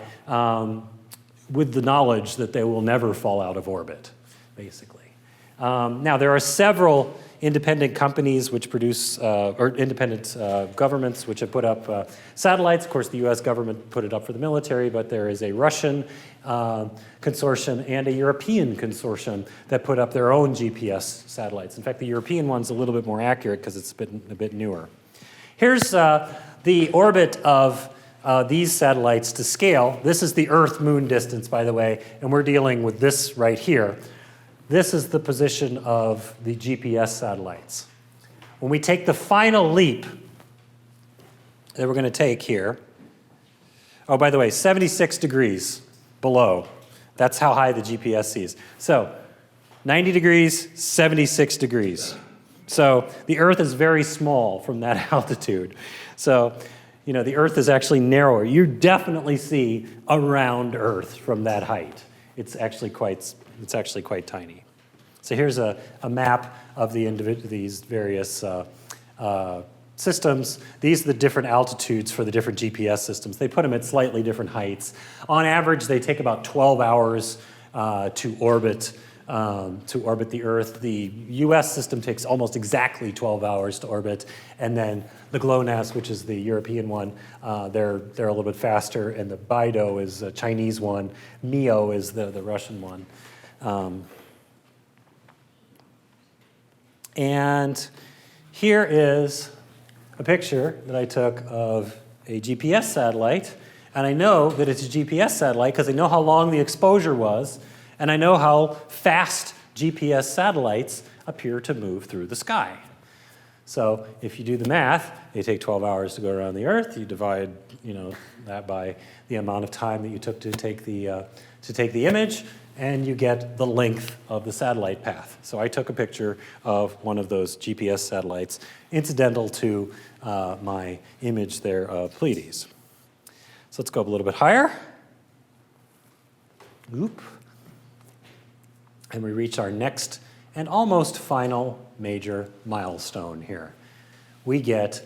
with the knowledge that they will never fall out of orbit, basically. Now, there are several independent companies which produce, or independent governments which have put up satellites. Of course, the US government put it up for the military, but there is a Russian consortium and a European consortium that put up their own GPS satellites. In fact, the European one's a little bit more accurate because it's a bit newer. Here's the orbit of these satellites to scale. This is the Earth-Moon distance, by the way, and we're dealing with this right here. This is the position of the GPS satellites. When we take the final leap that we're going to take here, oh, by the way, 76 degrees below. That's how high the GPS sees. So 90 degrees, 76 degrees. So the Earth is very small from that altitude. So, the Earth is actually narrower. You definitely see a round Earth from that height. It's actually quite tiny. So here's a map of these various systems. These are the different altitudes for the different GPS systems. They put them at slightly different heights. On average, they take about 12 hours to orbit the Earth. The US system takes almost exactly 12 hours to orbit, and then the GLONASS, which is the European one, they're a little bit faster, and the BeiDou is a Chinese one. MEO is the Russian one. And here is a picture that I took of a GPS satellite, and I know that it's a GPS satellite because I know how long the exposure was, And I know how fast GPS satellites appear to move through the sky. So if you do the math, they take 12 hours to go around the Earth. You divide, that by the amount of time that you took to take the image, and you get the length of the satellite path. So I took a picture of one of those GPS satellites, incidental to my image there of Pleiades. So let's go up a little bit higher. Oop. And we reach our next and almost final major milestone here. We get,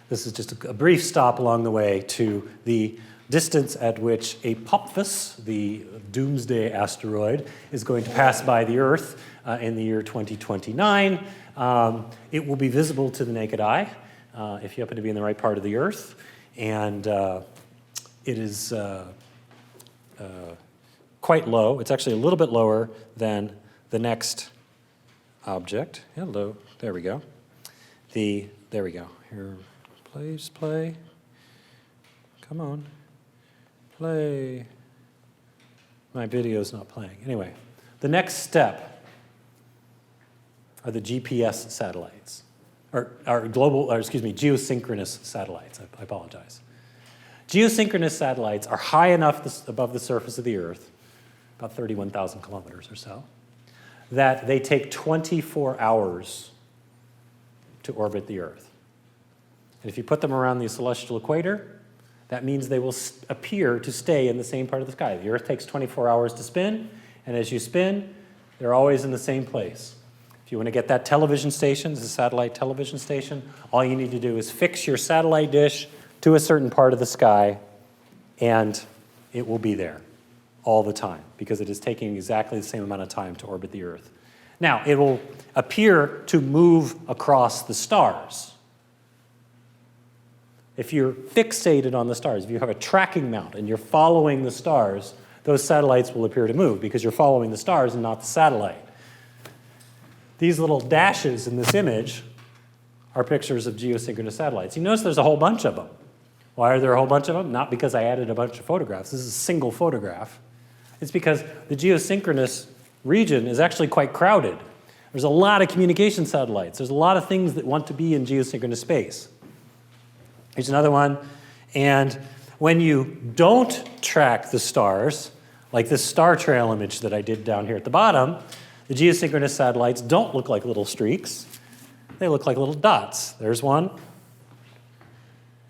this is just a brief stop along the way to the distance at which Apophis, the doomsday asteroid, is going to pass by the Earth in the year 2029. It will be visible to the naked eye if you happen to be in the right part of the Earth. And it is quite low. It's actually a little bit lower than the next object. Hello, there we go. There we go. Here, please play. Come on. Play. My video's not playing. Anyway, the next step are the GPS satellites, or geosynchronous satellites. I apologize. Geosynchronous satellites are high enough above the surface of the Earth, about 31,000 kilometers or so, that they take 24 hours to orbit the Earth. And if you put them around the celestial equator, that means they will appear to stay in the same part of the sky. The Earth takes 24 hours to spin, and as you spin, they're always in the same place. If you want to get that television station, it's a satellite television station, all you need to do is fix your satellite dish to a certain part of the sky, and it will be there all the time, because it is taking exactly the same amount of time to orbit the Earth. Now, it will appear to move across the stars. If you're fixated on the stars, if you have a tracking mount and you're following the stars, those satellites will appear to move because you're following the stars and not the satellite. These little dashes in this image are pictures of geosynchronous satellites. You notice there's a whole bunch of them. Why are there a whole bunch of them? Not because I added a bunch of photographs. This is a single photograph. It's because the geosynchronous region is actually quite crowded. There's a lot of communication satellites. There's a lot of things that want to be in geosynchronous space. Here's another one. And when you don't track the stars, like this star trail image that I did down here at the bottom, the geosynchronous satellites don't look like little streaks. They look like little dots. There's one,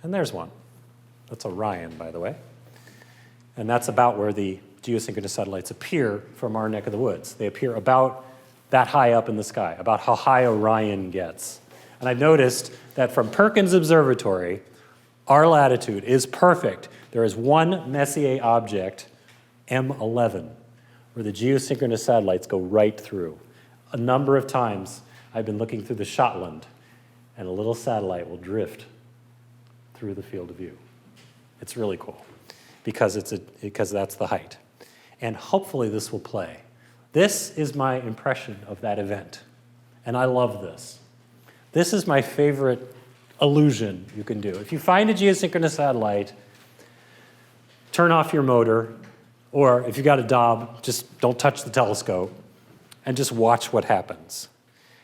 and there's one. That's Orion, by the way. And that's about where the geosynchronous satellites appear from our neck of the woods. They appear about that high up in the sky, about how high Orion gets. And I've noticed that from Perkins Observatory, our latitude is perfect. There is one Messier object, M11, where the geosynchronous satellites go right through. A number of times I've been looking through the Shotland, and a little satellite will drift through the field of view. It's really cool because that's the height. And hopefully this will play. This is my impression of that event, and I love this. This is my favorite illusion you can do. If you find a geosynchronous satellite, turn off your motor, or if you got a Dob, just don't touch the telescope, and just watch what happens.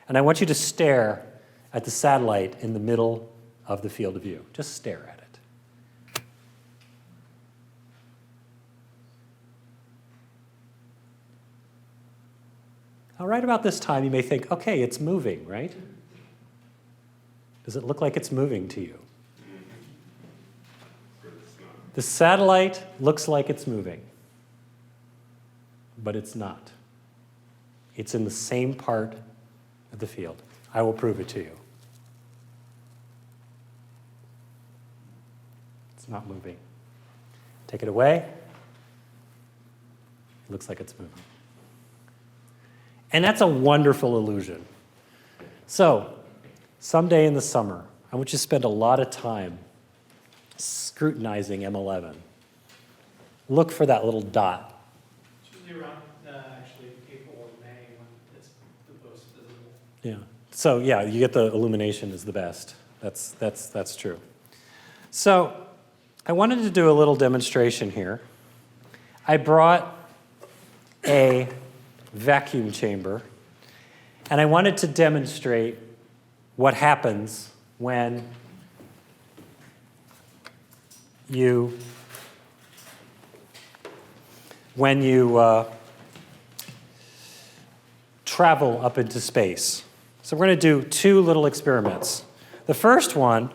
And I want you to stare at the satellite in the middle of the field of view. Just stare at it. Now, right about this time, you may think, okay, it's moving, right? Does it look like it's moving to you? The satellite looks like it's moving, but it's not. It's in the same part of the field. I will prove it to you. It's not moving. Take it away. It looks like it's moving. And that's a wonderful illusion. So, someday in the summer, I want you to spend a lot of time scrutinizing M11. Look for that little dot. It's usually around actually April or May when it's the most visible. Yeah. So yeah, you get the illumination is the best. That's true. So I wanted to do a little demonstration here. I brought a vacuum chamber, and I wanted to demonstrate what happens when you travel up into space. So we're going to do two little experiments. The first one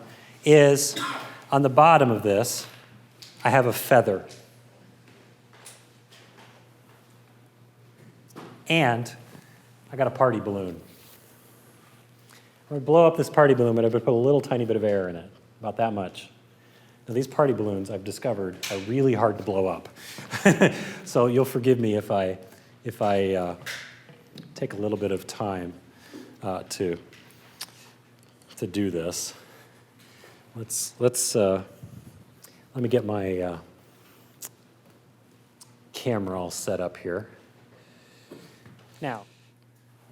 is on the bottom of this, I have a feather. And I got a party balloon. I'm going to blow up this party balloon, but I'm going to put a little tiny bit of air in it, about that much. Now, these party balloons, I've discovered, are really hard to blow up. So you'll forgive me if I take a little bit of time to do this. Let me get my camera all set up here. Now,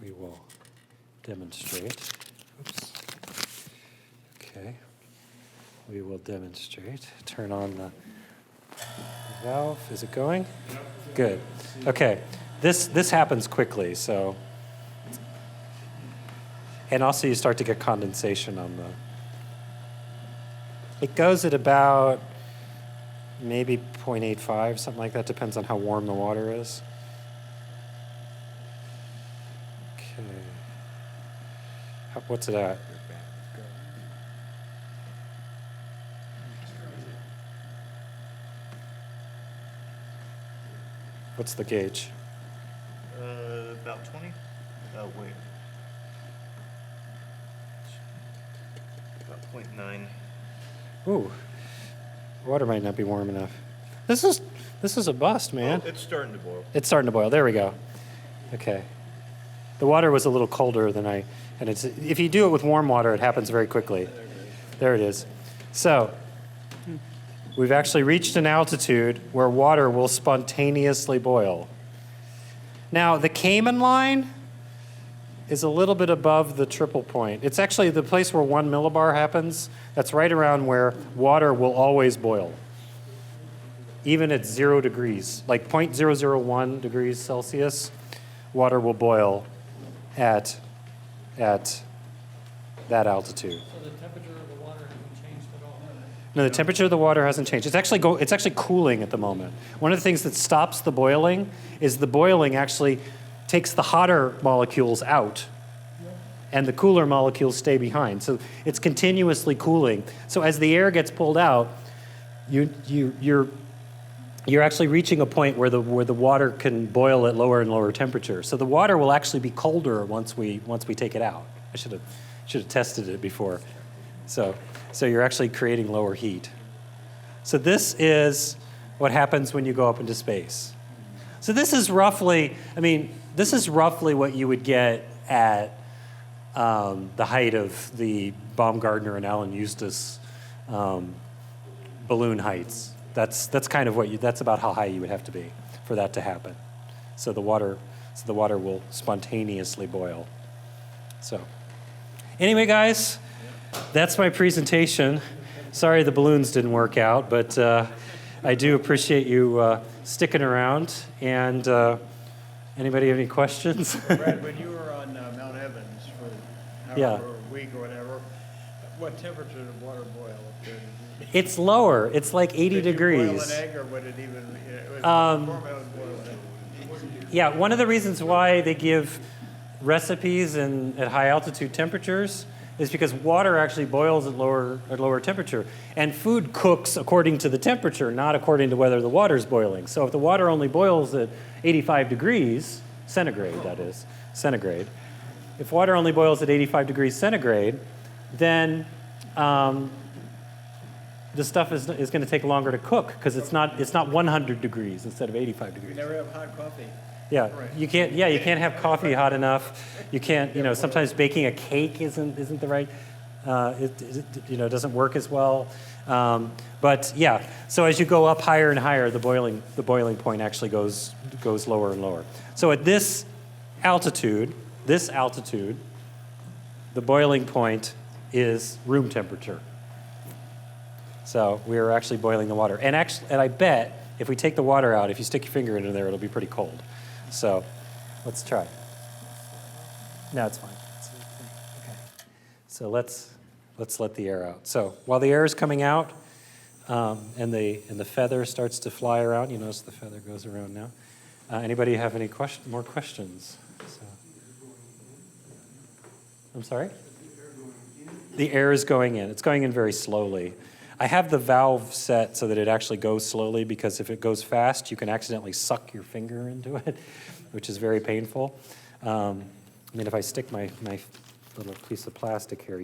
we will demonstrate. Oops. Okay. We will demonstrate. Turn on the valve. Is it going? Good. Okay. This happens quickly, so. And also you start to get condensation on the. It goes at about maybe 0.85, something like that. Depends on how warm the water is. Okay. What's it at? What's the gauge? About 20? Oh, wait. About 0.9. Ooh, water might not be warm enough. This is a bust, man. Oh, it's starting to boil. It's starting to boil. There we go. Okay. The water was a little colder than and if you do it with warm water, it happens very quickly. There it is. So, we've actually reached an altitude where water will spontaneously boil. Now, the Cayman line is a little bit above the triple point. It's actually the place where 1 millibar happens. That's right around where water will always boil, even at 0 degrees, like 0.001 degrees Celsius, water will boil at that altitude. So the temperature of the water hasn't changed at all? No, the temperature of the water hasn't changed. It's actually cooling at the moment. One of the things that stops the boiling is the boiling actually takes the hotter molecules out, and the cooler molecules stay behind. So it's continuously cooling. So as the air gets pulled out, you're actually reaching a point where the water can boil at lower and lower temperatures. So the water will actually be colder once we take it out. I should have tested it before. So you're actually creating lower heat. So this is what happens when you go up into space. So this is roughly what you would get at the height of the Baumgartner and Alan Eustace balloon heights. That's kind of that's about how high you would have to be for that to happen. So the water will spontaneously boil. So anyway, guys, that's my presentation. Sorry the balloons didn't work out, but I do appreciate you sticking around. And anybody have any questions? Brad, when you were on Mount Evans for Yeah. however, a week or whatever, what temperature did the water boil up there? It's lower. It's like 80 Did you boil degrees. an egg, or would it even? Boil an egg? Yeah, one of the reasons why they give recipes at high altitude temperatures is because water actually boils at lower temperature, and food cooks according to the temperature, not according to whether the water's boiling. So if the water only boils at 85 degrees centigrade, that is centigrade. If water only boils at 85 degrees centigrade, then the stuff is going to take longer to cook because it's not 100 degrees instead of 85 degrees. You never have hot coffee. Yeah, you can't have coffee hot enough. You can't, sometimes baking a cake isn't the right, it doesn't work as well. But yeah, so as you go up higher and higher, the boiling point actually goes lower and lower. So at this altitude, the boiling point is room temperature. So we are actually boiling the water, and I bet if we take the water out, if you stick your finger into there, it'll be pretty cold. So let's try. No, it's fine. Okay. So let's let the air out. So while the air is coming out, and the feather starts to fly around, you notice the feather goes around now. Anybody have any more questions? So. I'm sorry? The air is going in. It's going in very slowly. I have the valve set so that it actually goes slowly, because if it goes fast, you can accidentally suck your finger into it, which is very painful. I mean, if I stick my little piece of plastic here,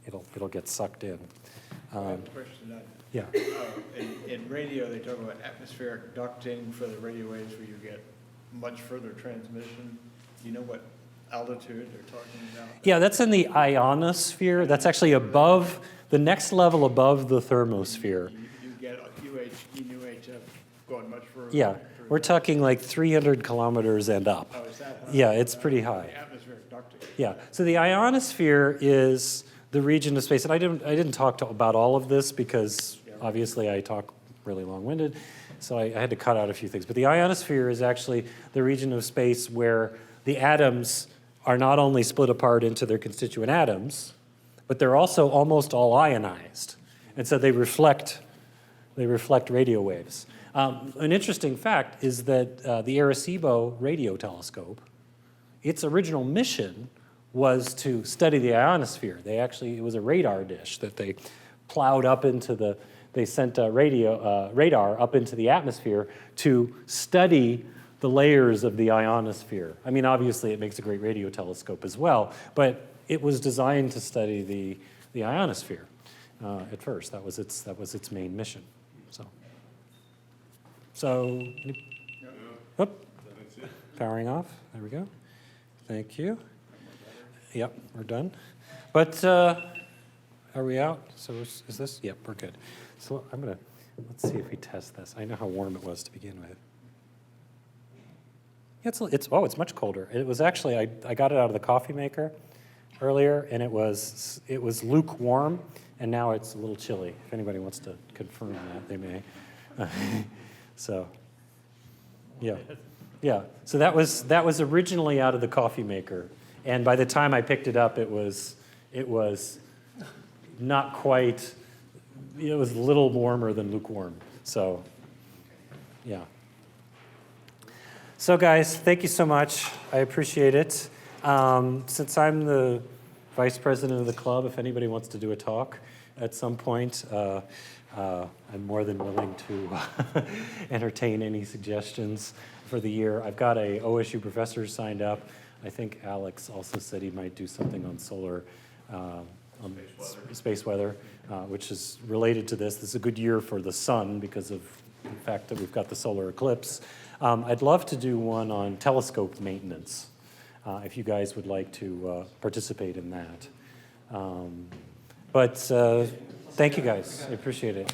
it'll get sucked in. I have a question. Yeah. In radio, they talk about atmospheric ducting for the radio waves where you get much further transmission. Do you know what altitude they're talking about? Yeah, that's in the ionosphere. That's actually above, the next level above the thermosphere. You get UHF going much further. Yeah, we're talking like 300 kilometers and up. Oh, is that high? Yeah, it's pretty high. Atmospheric ducting. Yeah, so the ionosphere is the region of space, and I didn't talk about all of this because obviously I talk really long-winded, so I had to cut out a few things. But the ionosphere is actually the region of space where the atoms are not only split apart into their constituent atoms, but they're also almost all ionized, and so they reflect radio waves. An interesting fact is that the Arecibo radio telescope, its original mission was to study the ionosphere. It was a radar dish that they plowed up into they sent a radar up into the atmosphere to study the layers of the ionosphere. I mean, obviously it makes a great radio telescope as well, but it was designed to study the ionosphere at first. That was its main mission. So, powering off. There we go. Thank you. Yep, we're done. But are we out? So is this? Yep, we're good. So let's see if we test this. I know how warm it was to begin with. It's much colder. It was actually, I got it out of the coffee maker earlier, and it was lukewarm, and now it's a little chilly. If anybody wants to confirm that, they may. So, yeah. Yeah, so that was originally out of the coffee maker, and by the time I picked it up, it was not quite. It was a little warmer than lukewarm. So, yeah. So, guys, thank you so much. I appreciate it. Since I'm the vice president of the club, if anybody wants to do a talk at some point, I'm more than willing to entertain any suggestions for the year. I've got a OSU professor signed up. I think Alex also said he might do something on solar, space weather, which is related to this. This is a good year for the sun because of the fact that we've got the solar eclipse. I'd love to do one on telescope maintenance, if you guys would like to participate in that. But thank you guys. I appreciate it.